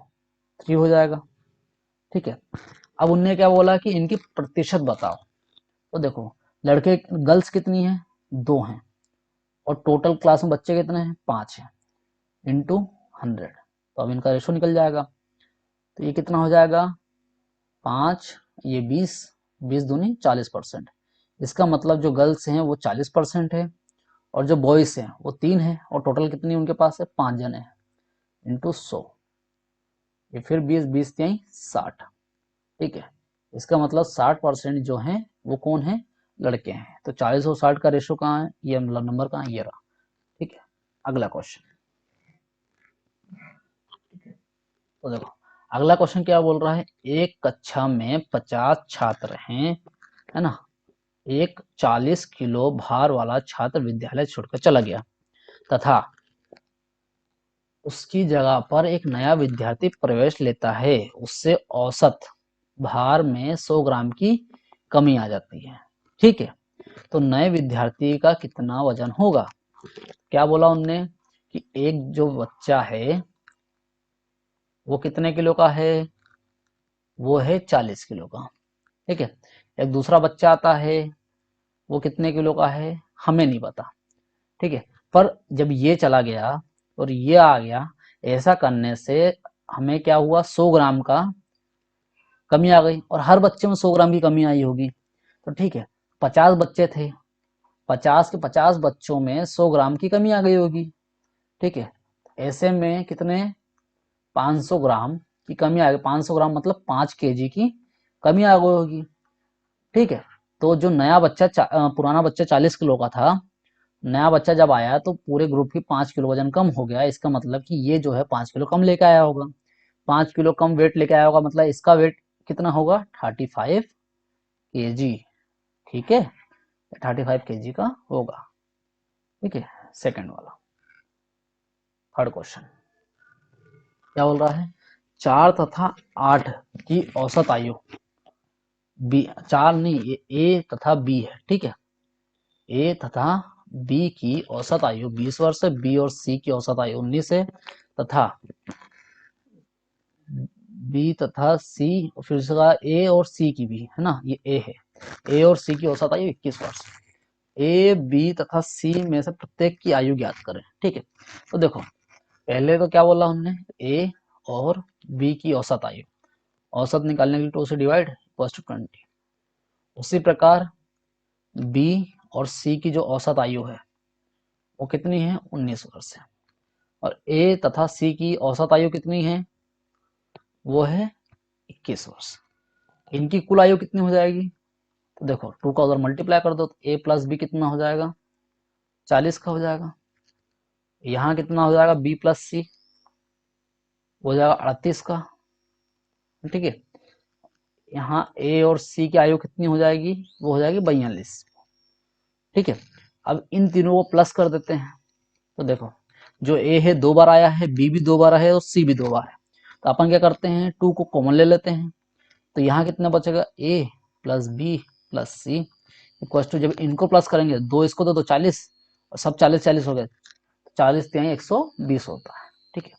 हो जाएगा, ठीक है। अब उनने क्या बोला कि इनकी प्रतिशत बताओ, तो देखो लड़के गर्ल्स कितनी है, 2 हैं, और टोटल क्लास में बच्चे कितने हैं, 5 हैं, इंटू 100, तो अब इनका रेशो निकल जाएगा। तो ये कितना हो जाएगा, 5, ये 20, 20 दूनी 40%। इसका मतलब जो गर्ल्स हैं वो 40% है और जो बॉयज हैं वो 3 है, और टोटल कितनी उनके पास है, 5 जने हैं, इंटू 100, ये फिर 20, 20 त्यहीं 60, ठीक है। इसका मतलब 60% जो है वो कौन है, लड़के हैं। तो 40 और 60 का रेशो कहाँ है, ये मतलब नंबर कहाँ है, ये रहा, ठीक है। अगला क्वेश्चन, तो देखो अगला क्वेश्चन क्या बोल रहा है, एक कक्षा में 50 छात्र हैं, है ना, एक 40 किलो भार वाला छात्र विद्यालय छोड़कर चला गया तथा उसकी जगह पर एक नया विद्यार्थी प्रवेश लेता है, उससे औसत भार में 100 ग्राम की कमी आ जाती है। ठीक है, तो नए विद्यार्थी का कितना वजन होगा? क्या बोला उनने कि एक जो बच्चा है वो कितने किलो का है? वो है 40 किलो का। ठीक है, एक दूसरा बच्चा आता है, वो कितने किलो का है? हमें नहीं पता। ठीक है, पर जब ये चला गया और ये आ गया, ऐसा करने से हमें क्या हुआ? 100 ग्राम का कमी आ गई और हर बच्चे में 100 ग्राम की कमी आई होगी। तो ठीक है, 50 बच्चे थे, 50 के 50 बच्चों में 100 ग्राम की कमी आ गई होगी। ठीक है, ऐसे में कितने? 500 ग्राम की कमी आ गई। 500 ग्राम मतलब 5 केजी की कमी आ गई होगी। ठीक है, तो जो नया बच्चा पुराना बच्चा 40 किलो का था, नया बच्चा जब आया तो पूरे ग्रुप की 5 किलो वजन कम हो गया। इसका मतलब कि ये जो है 5 किलो कम लेके आया होगा। 5 किलो कम वेट लेके आया होगा, मतलब इसका वेट कितना होगा? 35 केजी। ठीक है, 35 केजी का होगा। ठीक है, सेकंड वाला। थर्ड क्वेश्चन क्या बोल रहा है? 4 तथा 8 की औसत आयु, बी 4 नहीं, ए तथा बी है। ठीक है, ए तथा बी की औसत आयु 20 वर्ष है, बी और सी की औसत आयु 19 है तथा बी तथा सी, फिर से कहा ए और सी की भी है ना, ये ए है, ए और सी की औसत आयु 21 वर्ष। ए बी तथा सी में से प्रत्येक की आयु ज्ञात करें। ठीक है, तो देखो पहले तो क्या बोला हमने? ए और बी की औसत आयु, औसत निकालने के लिए 2 से डिवाइड इक्वल्स टू 20। उसी प्रकार बी और सी की जो औसत आयु है वो कितनी है? 19 वर्ष है। और ए तथा सी की औसत आयु कितनी है? वो है 21 वर्ष। इनकी कुल आयु कितनी हो जाएगी? तो देखो 2 का उधर मल्टीप्लाई कर दो तो ए प्लस बी कितना हो जाएगा? 40 का हो जाएगा। यहाँ कितना हो जाएगा? बी प्लस सी हो जाएगा 38 का। ठीक है, यहाँ ए और सी की आयु कितनी हो जाएगी? वो हो जाएगी 42। ठीक है, अब इन तीनों को प्लस कर देते हैं। तो देखो जो ए है 2 बार आया है, बी भी 2 बार है और सी भी 2 बार है। तो अपन क्या करते हैं? 2 को कॉमन ले लेते हैं। तो यहाँ कितना बचेगा? A plus B plus C equal to, जब इनको प्लस करेंगे 2 इसको तो 40 और सब 40 हो गए, 40 तिहाई 120 होता है। ठीक है,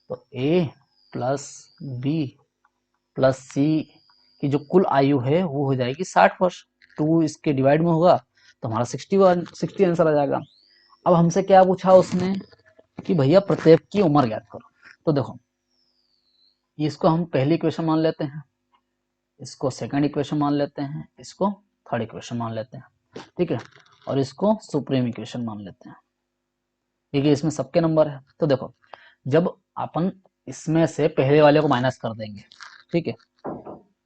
तो ए प्लस बी प्लस सी की जो कुल आयु है वो हो जाएगी 60 वर्ष। 2 इसके डिवाइड में होगा तो हमारा 60 आंसर आ जाएगा। अब हमसे क्या पूछा उसने कि भैया प्रत्येक की उम्र ज्ञात करो। तो देखो इसको हम पहली इक्वेशन मान लेते हैं, इसको सेकंड इक्वेशन मान लेते हैं, इसको थर्ड इक्वेशन मान लेते हैं। ठीक है, और इसको सुप्रीम इक्वेशन मान लेते हैं। ठीक है, इसमें सबके नंबर है। तो देखो जब अपन इसमें से पहले वाले को माइनस कर देंगे, ठीक है,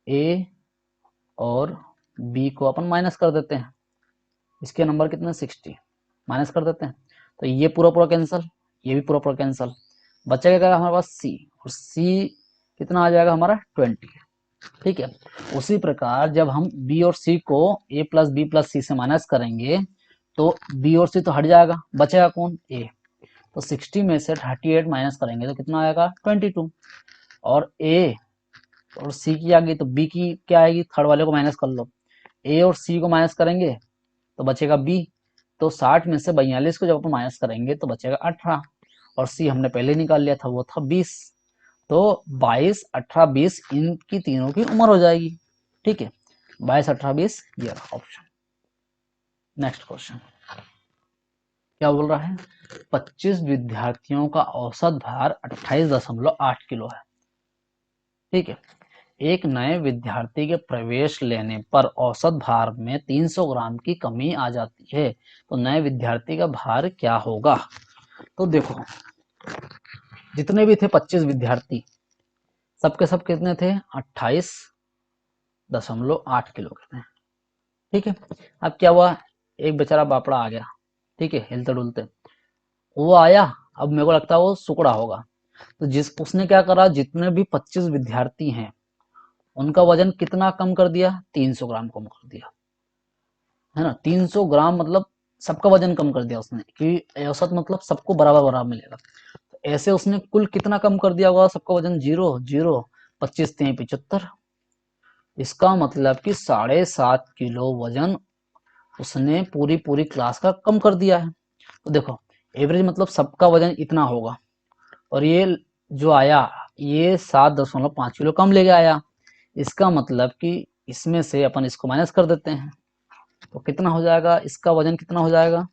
ए और बी को अपन माइनस कर देते हैं, इसके नंबर कितने? 60 माइनस कर देते हैं। तो ये पूरा पूरा कैंसिल, ये भी पूरा पूरा कैंसिल, बचेगा क्या हमारे पास? सी, और सी कितना आ जाएगा हमारा? 20। ठीक है, उसी प्रकार जब हम बी और सी को ए प्लस बी प्लस सी से माइनस करेंगे तो बी और सी तो हट जाएगा, बचेगा कौन? ए। तो 60 में से 38 माइनस करेंगे तो कितना आएगा? 22। और ए और सी की आ गई तो बी की क्या आएगी? थर्ड वाले को माइनस कर लो, ए और सी को माइनस करेंगे तो बचेगा बी। तो 60 में से 42 को जब अपन माइनस करेंगे तो बचेगा 18, और सी हमने पहले निकाल लिया था, वो था 20। तो 22, 18, 20 इनकी तीनों की उम्र हो जाएगी। ठीक है, 22, 18, 20 ये ऑप्शन। नेक्स्ट क्वेश्चन क्या बोल रहा है? 25 विद्यार्थियों का औसत भार 28.8 किलो है। ठीक है, एक नए विद्यार्थी के प्रवेश लेने पर औसत भार में 300 ग्राम की कमी आ जाती है, तो नए विद्यार्थी का भार क्या होगा? तो देखो जितने भी थे 25 विद्यार्थी, सबके सब कितने थे? 28.8 किलो के थे। ठीक है, अब क्या हुआ? एक बेचारा बापड़ा आ गया, ठीक है, हिलते डुलते वो आया। अब मेरे को लगता है वो सुकड़ा होगा। तो जिस उसने क्या करा, जितने भी 25 विद्यार्थी हैं उनका वजन कितना कम कर दिया? 300 ग्राम कम कर दिया। है ना। 300 ग्राम मतलब सबका वजन कम कर दिया उसने, कि औसत मतलब सबको बराबर बराबर मिलेगा। तो ऐसे उसने कुल कितना कम कर दिया होगा सबका वजन, 0 0 25 3 75। इसका मतलब कि 7.5 किलो वजन उसने पूरी पूरी क्लास का कम कर दिया है। तो देखो एवरेज मतलब सबका वजन इतना होगा, और ये जो आया ये 7.5 किलो कम लेके आया। इसका मतलब कि इसमें से अपन इसको माइनस कर देते हैं, तो कितना हो जाएगा, इसका वजन कितना हो जाएगा,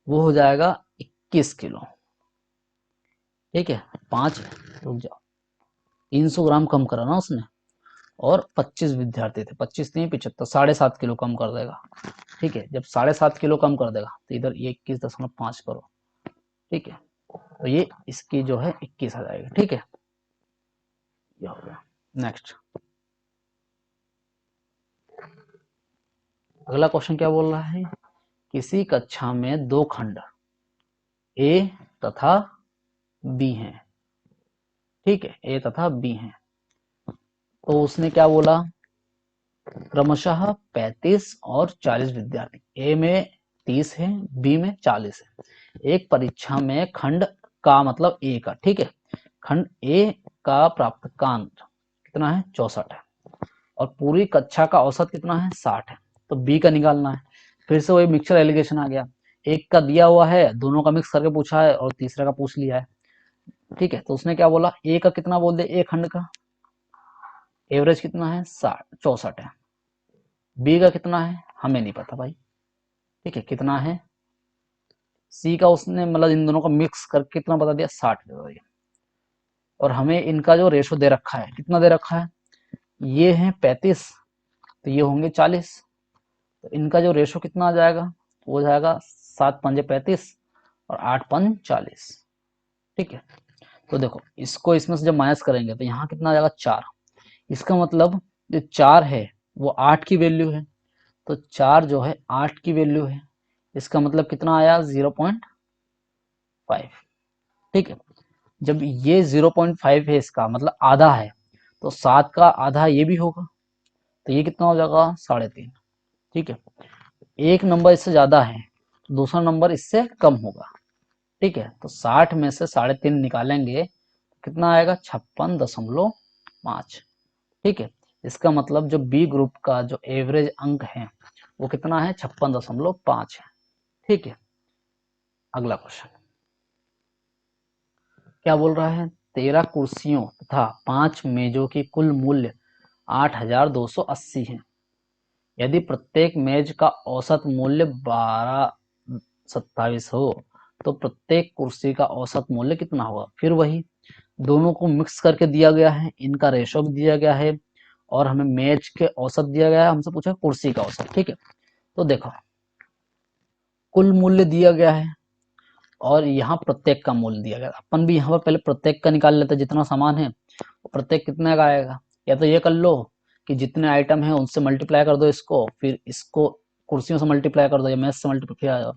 वो हो जाएगा 21 किलो। ठीक है, 5, रुक जाओ, 300 ग्राम कम करा ना उसने, और 25 विद्यार्थी थे, 25 नहीं 75, 7.5 किलो कम कर देगा। ठीक है, जब 7.5 किलो कम कर देगा तो इधर ये 21.5 करो। ठीक है, तो ये इसकी जो है 21 आ जाएगी। ठीक है, ये हो गया। नेक्स्ट, अगला क्वेश्चन क्या बोल रहा है, किसी कक्षा में 2 खंड ए तथा बी हैं। ठीक है, ए तथा बी हैं, तो उसने क्या बोला, क्रमशः 35 और 40 विद्यार्थी, ए में 30 है, बी में 40 है। एक परीक्षा में खंड का मतलब ए का, ठीक है, खंड ए का प्राप्तांक कितना है, 64 है, और पूरी कक्षा का औसत कितना है, 60 है। तो बी का निकालना है। फिर से वही मिक्सचर एलिगेशन आ गया, एक का दिया हुआ है, दोनों का मिक्स करके पूछा है, और तीसरे का पूछ लिया है। ठीक है, तो उसने क्या बोला, ए का कितना बोल दे, ए खंड का एवरेज कितना है, 64 है। बी का कितना है, हमें नहीं पता भाई। ठीक है, कितना है, सी का उसने मतलब इन दोनों का मिक्स करके कितना बता दिया, 60 दे दिया। और हमें इनका जो रेशो दे रखा है, कितना दे रखा है, ये है 35, तो ये होंगे 40, तो इनका जो रेशो कितना आ जाएगा, वो हो जाएगा 7 पंजे 35 और 8 पंज 40। ठीक है, तो देखो इसको इसमें से जब माइनस करेंगे तो यहाँ कितना आ जाएगा, 4। इसका मतलब जो 4 है वो 8 की वैल्यू है, तो 4 जो है 8 की वैल्यू है, इसका मतलब कितना आया, 0.5। ठीक है, जब ये 0.5 है, इसका मतलब आधा है, तो 7 का आधा ये भी होगा, तो ये कितना हो जाएगा, 3.5। ठीक है, एक नंबर इससे ज्यादा है तो दूसरा नंबर इससे कम होगा। ठीक है, तो 60 में से 3.5 निकालेंगे तो कितना आएगा, 56.5। ठीक है, इसका मतलब जो बी ग्रुप का जो एवरेज अंक है वो कितना है, 56.5 है। ठीक है, अगला क्वेश्चन क्या बोल रहा है, 13 कुर्सियों तथा 5 मेजों की कुल मूल्य 8,280 है। यदि प्रत्येक मेज का औसत मूल्य 1227 हो तो प्रत्येक कुर्सी का औसत मूल्य कितना होगा। फिर वही दोनों को मिक्स करके दिया गया है, इनका रेशो भी दिया गया है, और हमें मेज के औसत दिया गया है, हमसे पूछा कुर्सी का औसत। ठीक है, तो देखो कुल मूल्य दिया गया है और यहाँ प्रत्येक का मूल्य दिया गया। अपन भी यहाँ पर पहले प्रत्येक का निकाल लेते, जितना सामान है प्रत्येक कितने का आएगा, या तो ये कर लो कि जितने आइटम है उनसे मल्टीप्लाई कर दो इसको, फिर इसको कुर्सियों से मल्टीप्लाई कर दो या मेज से मल्टीप्लाई आ जाओ।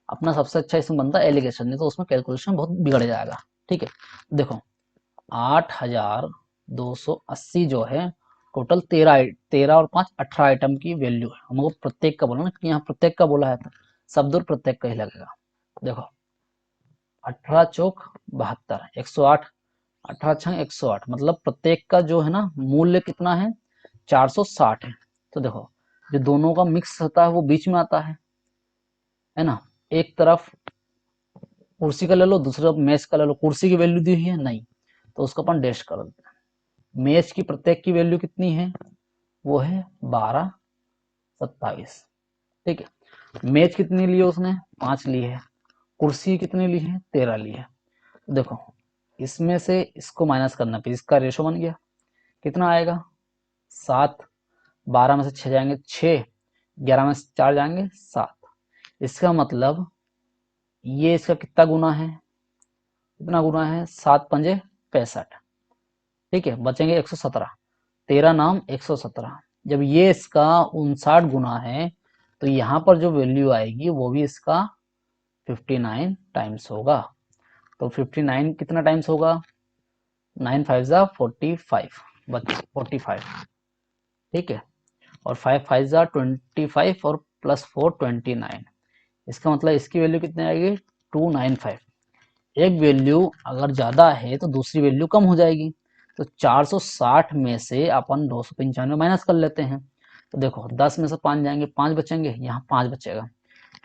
अपना सबसे अच्छा इसमें बनता है एलिगेशन, नहीं तो उसमें कैलकुलेशन बहुत बिगड़ जाएगा। ठीक है, देखो 8,280 जो है टोटल 13 और 5 18 आइटम की वैल्यू है। हमको प्रत्येक का बोला ना, यहाँ प्रत्येक का बोला है तो सब दूर प्रत्येक का ही लगेगा। देखो 18 चौक 72, 108, 18 छंग 108, मतलब प्रत्येक का जो है ना मूल्य कितना है, 460 है। तो देखो जो दोनों का मिक्स होता है वो बीच में आता है ना। एक तरफ कुर्सी का ले लो, दूसरी तरफ मेज का ले लो, कुर्सी की वैल्यू दी हुई है नहीं, तो उसको अपन डैश कर देते हैं। मेज की प्रत्येक की वैल्यू कितनी है, वो है 1227। ठीक है, मेज कितनी ली है उसने, 5 ली है, कुर्सी कितनी ली है, 13 ली है। तो देखो इसमें से इसको माइनस करना पे इसका रेशो बन गया, कितना आएगा, 7, 12 में से 6 जाएंगे 6, 11 में से 4 जाएंगे 7। इसका मतलब ये इसका कितना गुना है, कितना गुना है, 7 पंजे 65। ठीक है, बचेंगे 117, 13 नाम 117। जब ये इसका 59 गुना है तो यहाँ पर जो वैल्यू आएगी वो भी इसका 59 टाइम्स होगा। तो 59 कितना टाइम्स होगा, 9 5 जा 45, बच 45। ठीक है, और 5 5 जा 25 और प्लस 4 29। इसका मतलब इसकी वैल्यू कितनी आएगी 295। एक वैल्यू अगर ज़्यादा है तो दूसरी वैल्यू कम हो जाएगी। तो 460 में से अपन 295 माइनस कर लेते हैं। तो देखो 10 में से 5 जाएंगे 5 बचेंगे, यहाँ 5 बचेगा।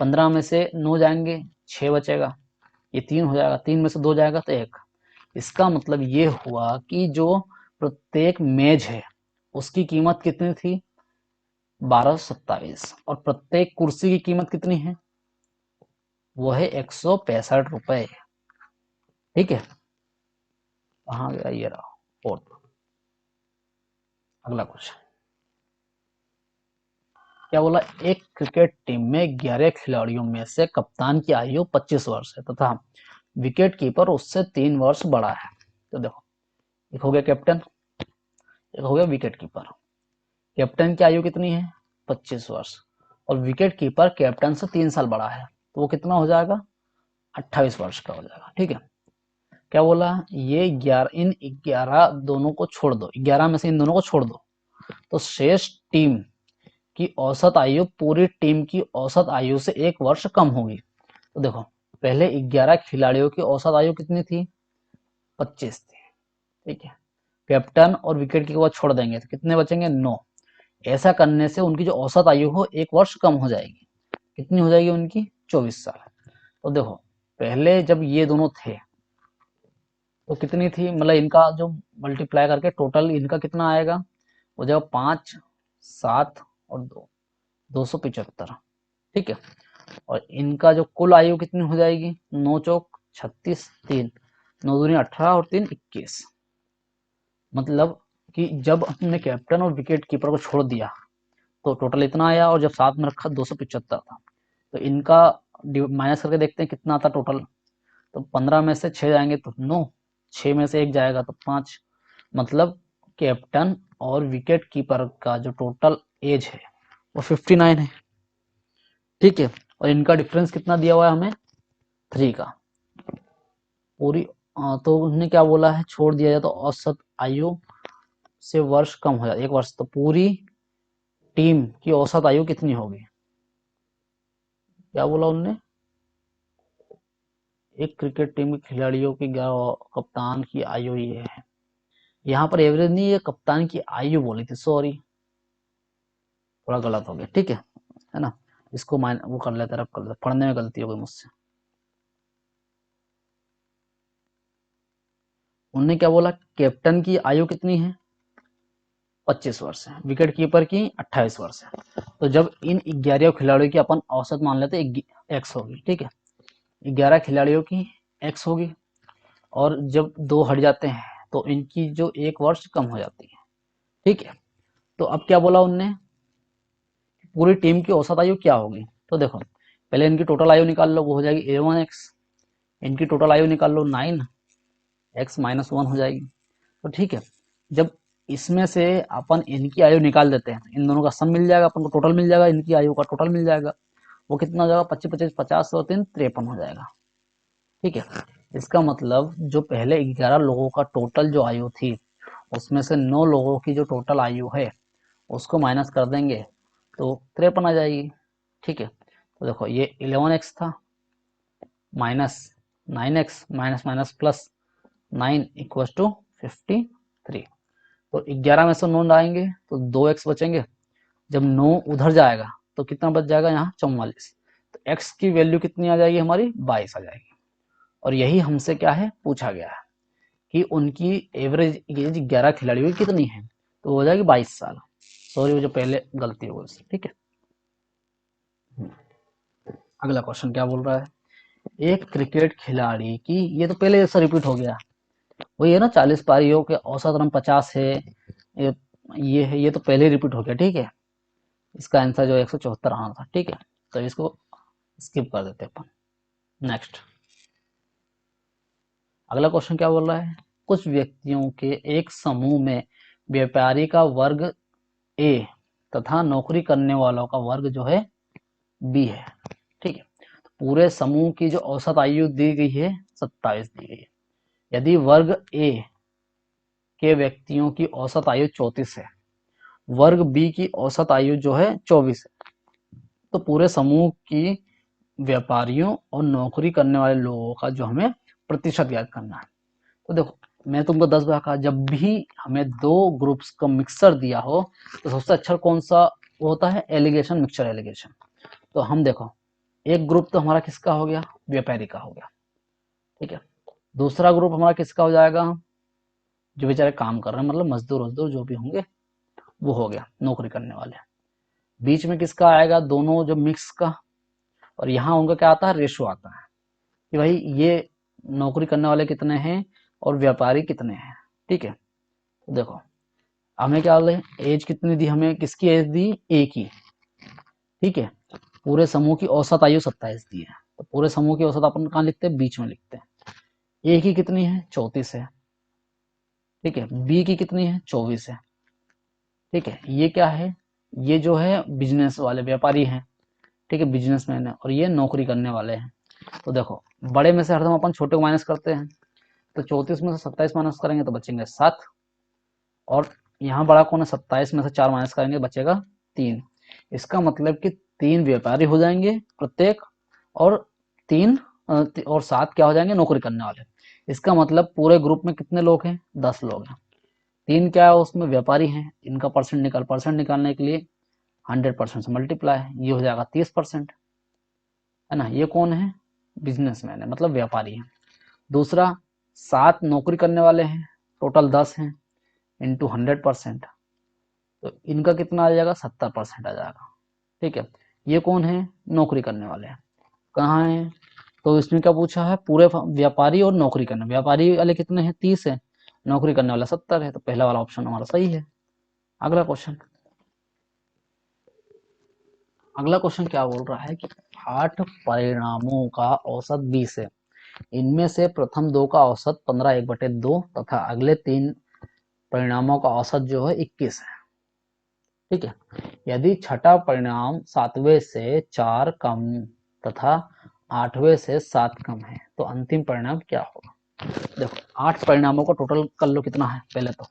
15 में से 9 जाएंगे 6 बचेगा, ये 3 हो जाएगा, 3 में से 2 जाएगा तो 1। इसका मतलब ये हुआ कि जो प्रत्येक मेज है उसकी कीमत कितनी थी 1227, और प्रत्येक कुर्सी की कीमत कितनी है वो है 165 रुपए। ठीक है, कहाँ गया ये रहा फोर्थ। अगला क्वेश्चन क्या बोला, एक क्रिकेट टीम में 11 खिलाड़ियों में से कप्तान की आयु 25 वर्ष है तथा विकेट कीपर उससे 3 वर्ष बड़ा है। तो देखो, एक हो गया कैप्टन, एक हो गया विकेट कीपर। कैप्टन की आयु कितनी है 25 वर्ष, और विकेट कीपर कैप्टन से 3 साल बड़ा है, तो वो कितना हो जाएगा 28 वर्ष का हो जाएगा। ठीक है, क्या बोला, ये 11 इन 11 दोनों को छोड़ दो, 11 में से इन दोनों को छोड़ दो, तो शेष टीम की औसत आयु पूरी टीम की औसत आयु से 1 वर्ष कम होगी। तो देखो, पहले 11 खिलाड़ियों की औसत आयु कितनी थी 25 थी। ठीक है, कैप्टन और विकेट कीपर छोड़ देंगे तो कितने बचेंगे 9। ऐसा करने से उनकी जो औसत आयु हो 1 वर्ष कम हो जाएगी। कितनी हो जाएगी उनकी 24 साल। तो देखो, पहले जब ये दोनों थे तो कितनी थी, मतलब इनका जो मल्टीप्लाई करके टोटल इनका कितना आएगा, वो जब 5 7 और 2 275। ठीक है, और इनका जो कुल आयु कितनी हो जाएगी 9 चौक 36, 3 9 दूनी 18 और 3 21। मतलब कि जब हमने कैप्टन और विकेट कीपर को छोड़ दिया तो टोटल इतना आया, और जब साथ में रखा 275 था, तो इनका माइनस करके देखते हैं कितना आता टोटल। तो 15 में से 6 जाएंगे तो 9, 6 में से 1 जाएगा तो 5। मतलब कैप्टन और विकेट कीपर का जो टोटल एज है वो 59 है। ठीक है, और इनका डिफरेंस कितना दिया हुआ है हमें 3 का। पूरी तो उन्होंने क्या बोला है, छोड़ दिया जाए तो औसत आयु से वर्ष कम हो जाए 1 वर्ष, तो पूरी टीम की औसत आयु कितनी होगी, क्या बोला उनने, एक क्रिकेट टीम के खिलाड़ियों की कप्तान की आयु ये है। यहाँ पर एवरेज नहीं, ये कप्तान की आयु बोली थी, सॉरी थोड़ा गलत हो गया। ठीक है ना, इसको वो कर लेते, रब कर लेते, पढ़ने में गलती हो गई मुझसे। उन्होंने क्या बोला, कैप्टन की आयु कितनी है 25 वर्ष है, विकेट कीपर की 28 वर्ष है। तो जब इन 11 खिलाड़ियों की अपन औसत मान लेते एक्स होगी। ठीक है, 11 खिलाड़ियों की एक्स होगी, और जब 2 हट जाते हैं तो इनकी जो 1 वर्ष कम हो जाती है। ठीक है, तो अब क्या बोला उनने, पूरी टीम की औसत आयु क्या होगी। तो देखो, पहले इनकी टोटल आयु निकाल लो, वो हो जाएगी 11x। इनकी टोटल आयु निकाल लो 9x माइनस 1 हो जाएगी। तो ठीक है, जब इसमें से अपन इनकी आयु निकाल देते हैं, इन दोनों का सम मिल जाएगा अपन को, टोटल मिल जाएगा, इनकी आयु का टोटल मिल जाएगा। वो कितना हो जाएगा 25 25 50 और 3 53 हो जाएगा। ठीक है, इसका मतलब जो पहले 11 लोगों का टोटल जो आयु थी उसमें से 9 लोगों की जो टोटल आयु है उसको माइनस कर देंगे तो 53 आ जाएगी। ठीक है, तो देखो ये 11x था minus 9x minus minus plus 9 equals to 53। तो 11 में से 9 आएंगे तो 2x बचेंगे। जब 9 उधर जाएगा तो कितना बच जाएगा यहाँ 44। तो x की वैल्यू कितनी आ जाएगी हमारी 22 आ जाएगी। और यही हमसे क्या है पूछा गया है कि उनकी एवरेज एज 11 खिलाड़ियों की कितनी है, तो हो जाएगी 22 साल। सॉरी, वो जो पहले गलती हो गई। ठीक है, अगला क्वेश्चन क्या बोल रहा है, एक क्रिकेट खिलाड़ी की, ये तो पहले जैसा रिपीट हो गया, वही है ना 40 पारियों के औसत रन 50 है, ये है, ये तो पहले रिपीट हो गया। ठीक है, इसका आंसर जो 174 आना था। ठीक है, तो इसको स्किप कर देते अपन। नेक्स्ट, अगला क्वेश्चन क्या बोल रहा है, कुछ व्यक्तियों के एक समूह में व्यापारी का वर्ग ए तथा नौकरी करने वालों का वर्ग जो है बी है। ठीक है, तो पूरे समूह की जो औसत आयु दी गई है 27 दी गई है। यदि वर्ग ए के व्यक्तियों की औसत आयु 34 है, वर्ग बी की औसत आयु जो है 24 है, तो पूरे समूह की व्यापारियों और नौकरी करने वाले लोगों का जो हमें प्रतिशत याद करना है। तो देखो मैं तुमको 10 बार कहा, जब भी हमें दो ग्रुप्स का मिक्सर दिया हो तो सबसे अच्छा कौन सा होता है, एलिगेशन, मिक्सचर एलिगेशन। तो हम देखो एक ग्रुप तो हमारा किसका हो गया, व्यापारी का हो गया, ठीक है। दूसरा ग्रुप हमारा किसका हो जाएगा, जो बेचारे काम कर रहे हैं, मतलब मजदूर वजदूर जो भी होंगे वो हो गया, नौकरी करने वाले। बीच में किसका आएगा, दोनों जो मिक्स का, और यहाँ उनका क्या आता है, रेशो आता है कि भाई ये नौकरी करने वाले कितने हैं और व्यापारी कितने हैं, ठीक है। तो देखो हमें क्या बोले, एज कितनी दी हमें, किसकी एज दी, ए की, ठीक है। पूरे समूह की औसत आयु 27 दी है, तो पूरे समूह की औसत अपन कहाँ लिखते हैं, बीच में लिखते हैं। ए की कितनी है, 34 है, ठीक है। बी की कितनी है, 24 है, ठीक है। ये क्या है, ये जो है बिजनेस वाले व्यापारी हैं, ठीक है, बिजनेसमैन है, और ये नौकरी करने वाले हैं। तो देखो बड़े में से हरदम अपन छोटे को माइनस करते हैं, तो 34 में से 27 माइनस करेंगे तो बचेंगे 7, और यहाँ बड़ा कौन है, 27 में से 4 माइनस करेंगे बचेगा 3। इसका मतलब कि 3 व्यापारी हो जाएंगे प्रत्येक, और 3 और 7 क्या हो जाएंगे, नौकरी करने वाले। इसका मतलब पूरे ग्रुप में कितने लोग हैं, 10 लोग हैं। 3 क्या है, उसमें व्यापारी हैं, इनका परसेंट निकालने के लिए 100% से मल्टीप्लाई, ये हो जाएगा 30%, है ना। ये कौन है, बिजनेसमैन है, मतलब व्यापारी है। दूसरा 7 नौकरी करने वाले हैं, टोटल 10 हैं, इंटू 100%, तो इनका कितना आ जाएगा, 70% आ जाएगा, ठीक है। ये कौन है, नौकरी करने वाले हैं, कहाँ है, तो इसमें क्या पूछा है, पूरे व्यापारी और नौकरी करने, व्यापारी वाले कितने हैं, 30 है, नौकरी करने वाला 70 है, तो पहला वाला ऑप्शन हमारा सही है। अगला क्वेश्चन, अगला क्वेश्चन क्या बोल रहा है कि 8 परिणामों का औसत 20 है, इनमें से प्रथम 2 का औसत 15/1/2 तथा अगले 3 परिणामों का औसत जो है 21 है, ठीक है। यदि छठा परिणाम 7वें से 4 कम तथा 8वें से 7 कम है तो अंतिम परिणाम क्या होगा। देखो 8 परिणामों का टोटल कर लो कितना है, पहले तो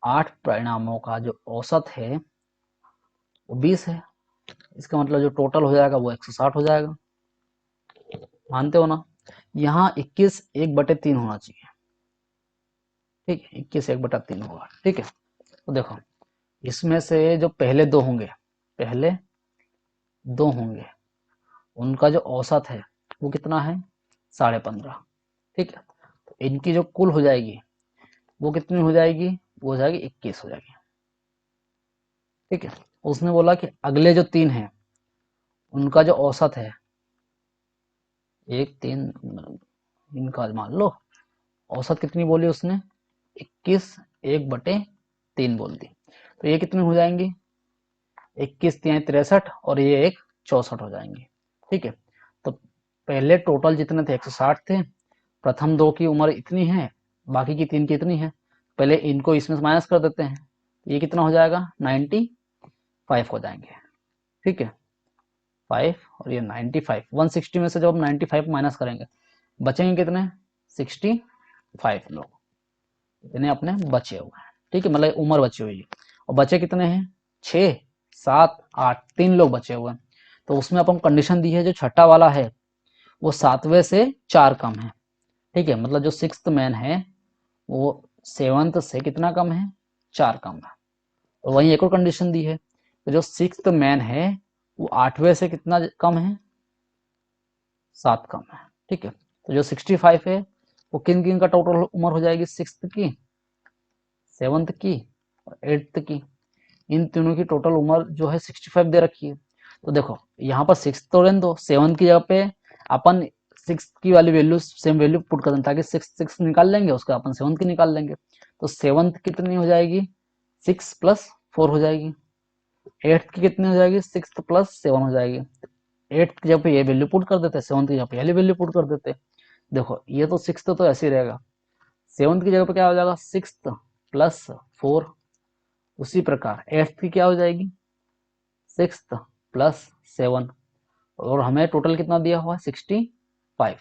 8 परिणामों का जो औसत है वो 20 है, इसका मतलब जो टोटल हो जाएगा वो 160 हो जाएगा, मानते हो ना। यहाँ 21 1/3 होना चाहिए, ठीक है, 21 1/3 होगा, ठीक है। तो देखो इसमें से जो पहले दो होंगे, पहले 2 होंगे, उनका जो औसत है वो कितना है, 15.5, ठीक है। तो इनकी जो कुल हो जाएगी वो कितनी हो जाएगी, वो हो जाएगी 21 हो जाएगी, ठीक है। उसने बोला कि अगले जो 3 हैं उनका जो औसत है, 1 3 इनका मान लो औसत कितनी बोली उसने, 21 1/3 बोल दी, तो ये कितनी हो जाएंगी, 21 3 63 और ये एक 64 हो जाएंगे, ठीक है। तो पहले टोटल जितने थे 160 थे, प्रथम 2 की उम्र इतनी है, बाकी की 3 की इतनी है, पहले इनको इसमें से माइनस कर देते हैं, ये कितना हो जाएगा, 95 हो जाएंगे, ठीक है। 5 और ये 95, 160 में से जब हम 95 माइनस करेंगे बचेंगे कितने, 65 लोग, इतने अपने बचे हुए हैं, ठीक है, मतलब उम्र बची हुई है। और बचे कितने हैं, 6 7 8, 3 लोग बचे हुए हैं। तो उसमें अपन कंडीशन दी है, जो छठा वाला है वो 7वें से 4 कम है, ठीक है, मतलब जो 6th मैन है वो 7th से कितना कम है, 4 कम है। और वहीं एक और कंडीशन दी है, तो जो 6th मैन है वो 8वें से कितना कम है, 7 कम है, ठीक है। तो जो 65 है वो किन किन का टोटल उम्र हो जाएगी, 6th की, 7th की और 8th की, इन तीनों की टोटल उम्र जो है 65 दे रखी है। तो देखो यहाँ पर 6 तो रहने दो, 7 की जगह पे अपन 6 की वाली वैल्यू सेम वैल्यू पुट कर दें, ताकि 6 निकाल लेंगे, उसका अपन 7 की निकाल लेंगे। तो 7 कितनी हो जाएगी, 6 + 4 हो जाएगी। 8 की कितनी हो जाएगी, 6 + 7 हो जाएगी। 8 की जगह पे ये वैल्यू पुट कर देते, 7 की जगह पे ये वैल्यू पुट कर देते। देखो ये तो 6 तो ऐसे ही रहेगा, 7 की जगह पे क्या हो जाएगा, 6 + 4। उसी प्रकार 8 की क्या हो जाएगी, 6 + 7, और हमें टोटल कितना दिया हुआ है, 65,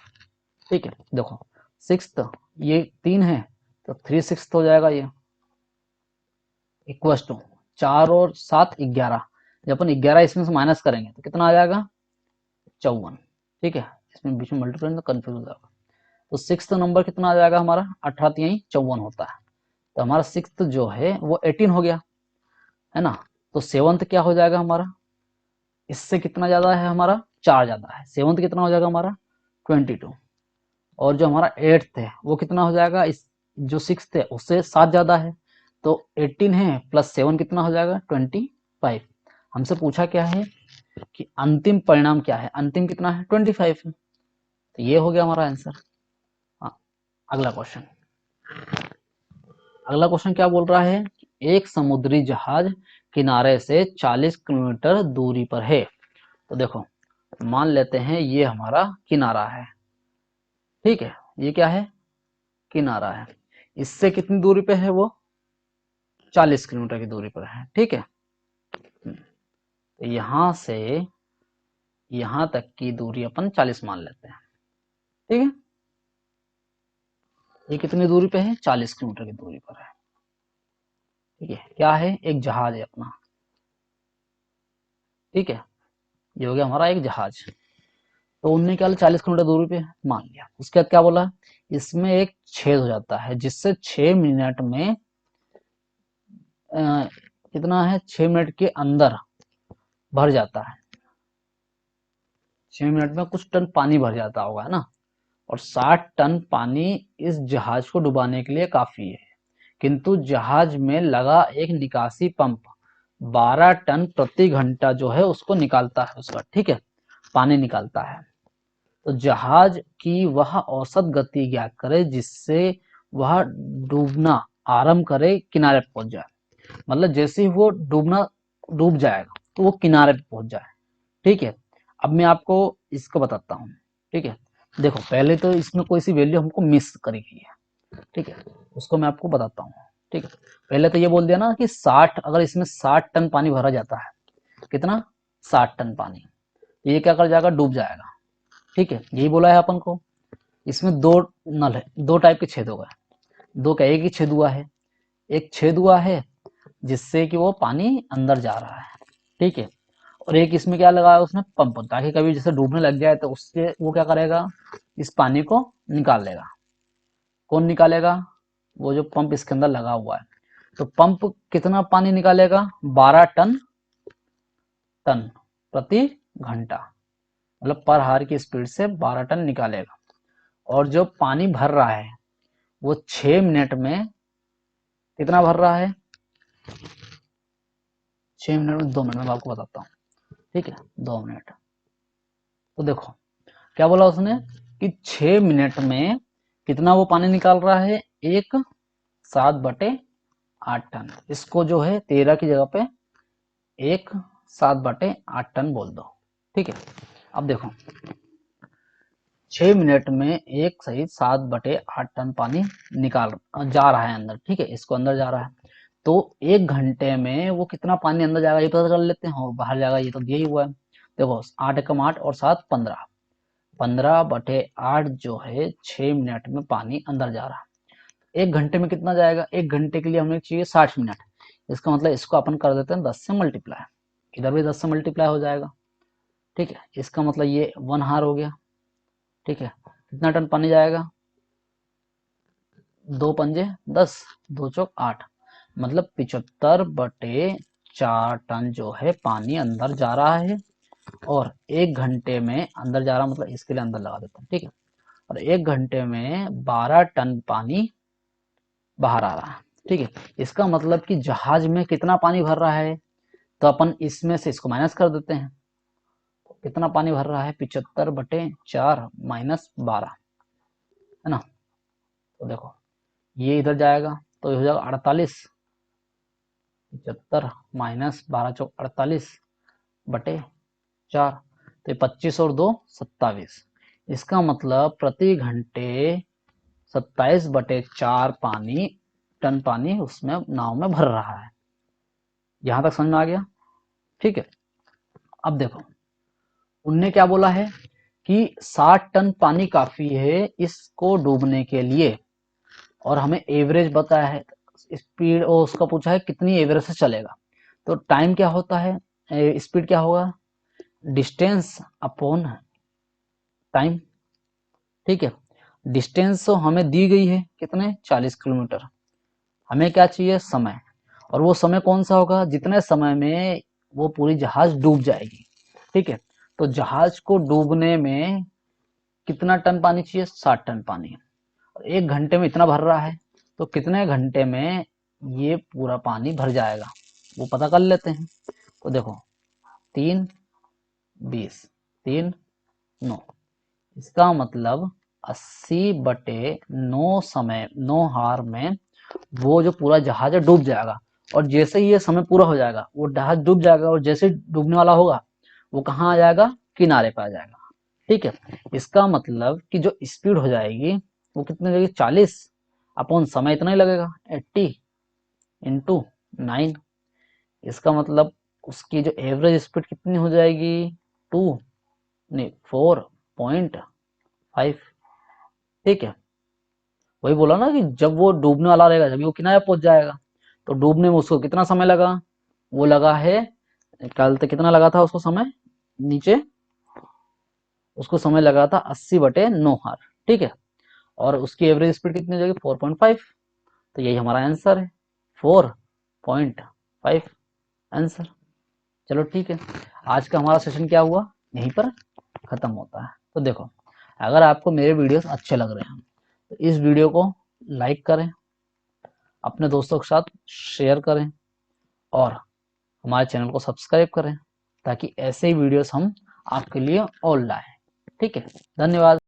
ठीक है। देखो 6 ये 3 है तो 3/6 हो जाएगा, ये इक्वस टू 4 और 7 11, जब अपन 11 इसमें से माइनस करेंगे तो कितना आ जाएगा 54। ठीक है, इसमें बीच में मल्टीप्लाई तो कंफ्यूज हो जाएगा। तो सिक्स्थ नंबर कितना आ जाएगा हमारा 18 यही 54 होता है। तो हमारा सिक्स्थ जो है वो 18 हो गया है ना। तो सेवंथ क्या हो जाएगा हमारा, इससे कितना ज्यादा है हमारा 4 ज्यादा है। सेवंथ कितना हो जाएगा हमारा 22। और जो हमारा एट्थ है वो कितना हो जाएगा, इस जो सिक्स्थ है उससे 7 ज्यादा है। तो 18 है प्लस 7 कितना हो जाएगा 25। हमसे पूछा क्या है कि अंतिम परिणाम क्या है, अंतिम कितना है 25 है। तो ये हो गया हमारा आंसर। हाँ, अगला क्वेश्चन। अगला क्वेश्चन क्या बोल रहा है, एक समुद्री जहाज किनारे से 40 किलोमीटर दूरी पर है। तो देखो मान लेते हैं ये हमारा किनारा है, ठीक है, ये क्या है किनारा है। इससे कितनी दूरी पे है वो 40 किलोमीटर की दूरी पर है, ठीक है। तो यहां से यहां तक की दूरी अपन 40 मान लेते हैं, ठीक है। ये कितनी दूरी पे है 40 किलोमीटर की दूरी पर है, ठीक है। क्या है, एक जहाज है अपना, ठीक है। ये हो गया हमारा एक जहाज। तो उनने क्या 40 किलोमीटर दूरी पे मान लिया। उसके बाद क्या बोला, इसमें एक छेद हो जाता है जिससे 6 मिनट में कितना है 6 मिनट के अंदर भर जाता है। 6 मिनट में कुछ टन पानी भर जाता होगा, है ना। और 60 टन पानी इस जहाज को डुबाने के लिए काफी है, किंतु जहाज में लगा एक निकासी पंप 12 टन प्रति घंटा जो है उसको निकालता है, उसका, ठीक है, पानी निकालता है। तो जहाज की वह औसत गति ज्ञात करे जिससे वह डूबना आरंभ करे किनारे पहुंच जाए। मतलब जैसे ही वो डूब जाएगा तो वो किनारे पे पहुंच जाए, ठीक है। अब मैं आपको इसको बताता हूँ, ठीक है। देखो पहले तो इसमें कोई सी वैल्यू हमको मिस करी गई है, ठीक है, उसको मैं आपको बताता हूँ, ठीक है। पहले तो ये बोल दिया ना कि 60, अगर इसमें 60 टन पानी भरा जाता है, कितना 60 टन पानी, तो ये क्या कर जाएगा डूब जाएगा, ठीक है, यही बोला है अपन को। इसमें दो नल है, दो टाइप के छेद हो गए, दो का एक ही छेद हुआ है। एक छेद हुआ है जिससे कि वो पानी अंदर जा रहा है, ठीक है। और एक इसमें क्या लगाया उसने पंप, ताकि कभी जैसे डूबने लग जाए तो उससे वो क्या करेगा इस पानी को निकाल लेगा। कौन निकालेगा, वो जो पंप इसके अंदर लगा हुआ है। तो पंप कितना पानी निकालेगा 12 टन टन प्रति घंटा, मतलब पर हार की स्पीड से 12 टन निकालेगा। और जो पानी भर रहा है वो 6 मिनट में कितना भर रहा है, 6 मिनट में 2 मिनट में आपको बताता हूँ, ठीक है, 2 मिनट। तो देखो क्या बोला उसने कि 6 मिनट में कितना वो पानी निकाल रहा है, एक 7/8 टन। इसको जो है 13 की जगह पे एक 7/8 टन बोल दो, ठीक है। अब देखो 6 मिनट में एक सही 7/8 टन पानी निकाल जा रहा है अंदर, ठीक है, इसको अंदर जा रहा है। तो 1 घंटे में वो कितना पानी अंदर जाएगा ये पता कर लेते हैं, और बाहर जाएगा ये तो दिया ही हुआ है। देखो 8 एकम 8 और 7 15, 15/8 जो है 6 मिनट में पानी अंदर जा रहा है। 1 घंटे में कितना जाएगा, 1 घंटे के लिए हमें चाहिए 60 मिनट। इसका मतलब इसको अपन कर देते हैं 10 से मल्टीप्लाई, इधर भी 10 से मल्टीप्लाई हो जाएगा, ठीक है। इसका मतलब ये 1 हार हो गया, ठीक है। कितना टन पानी जाएगा, 2 पंजे 10, 2 चौक 8, मतलब 75/4 टन जो है पानी अंदर जा रहा है। और 1 घंटे में अंदर जा रहा, मतलब इसके लिए अंदर लगा देता हूँ, ठीक है। और 1 घंटे में 12 टन पानी बाहर आ रहा है, ठीक है। इसका मतलब कि जहाज में कितना पानी भर रहा है, तो अपन इसमें से इसको माइनस कर देते हैं। तो कितना पानी भर रहा है 75/4 माइनस 12, है ना। तो देखो ये इधर जाएगा तो ये हो जाएगा 48, 75 माइनस 12 चौक 48/4, तो 25 और 2 27। इसका मतलब प्रति घंटे 27/4 पानी टन पानी उसमें नाव में भर रहा है। यहां तक समझ में आ गया, ठीक है। अब देखो उनने क्या बोला है कि 60 टन पानी काफी है इसको डूबने के लिए, और हमें एवरेज बताया है, स्पीड और उसका पूछा है कितनी एवरेज से चलेगा। तो टाइम क्या होता है स्पीड क्या होगा, डिस्टेंस अपॉन टाइम। ठीक है, डिस्टेंस तो हमें दी गई है कितने, 40 किलोमीटर। हमें क्या चाहिए, समय। और वो समय कौन सा होगा, जितने समय में वो पूरी जहाज डूब जाएगी। ठीक है, तो जहाज को डूबने में कितना टन पानी चाहिए, 60 टन पानी। और 1 घंटे में इतना भर रहा है, तो कितने घंटे में ये पूरा पानी भर जाएगा, वो पता कर लेते हैं। तो देखो 3 20 3 9, इसका मतलब 80/9 समय 9 हार में वो जो पूरा जहाज है डूब जाएगा। और जैसे ही ये समय पूरा हो जाएगा वो जहाज डूब जाएगा, और जैसे डूबने वाला होगा वो कहाँ आ जाएगा, किनारे पे आ जाएगा। ठीक है, इसका मतलब कि जो स्पीड हो जाएगी वो कितनी लगेगी, 40 अपॉन समय इतना ही लगेगा, 80 इंटू 9। इसका मतलब उसकी जो एवरेज स्पीड कितनी हो जाएगी, 2 नहीं 4.5। ठीक है, वही बोला ना कि जब वो डूबने वाला रहेगा, जब वो किनारे पहुंच जाएगा, तो डूबने में उसको कितना समय लगा, वो लगा है, कल तक कितना लगा था उसको समय, नीचे उसको समय लगा था 80/9 हार। ठीक है, और उसकी एवरेज स्पीड कितनी हो जाएगी, 4.5। तो यही हमारा आंसर है, 4.5 आंसर। चलो ठीक है, आज का हमारा सेशन क्या हुआ, यहीं पर खत्म होता है। तो देखो, अगर आपको मेरे वीडियोस अच्छे लग रहे हैं तो इस वीडियो को लाइक करें, अपने दोस्तों के साथ शेयर करें, और हमारे चैनल को सब्सक्राइब करें, ताकि ऐसे ही वीडियोस हम आपके लिए और लाएं। ठीक है, धन्यवाद।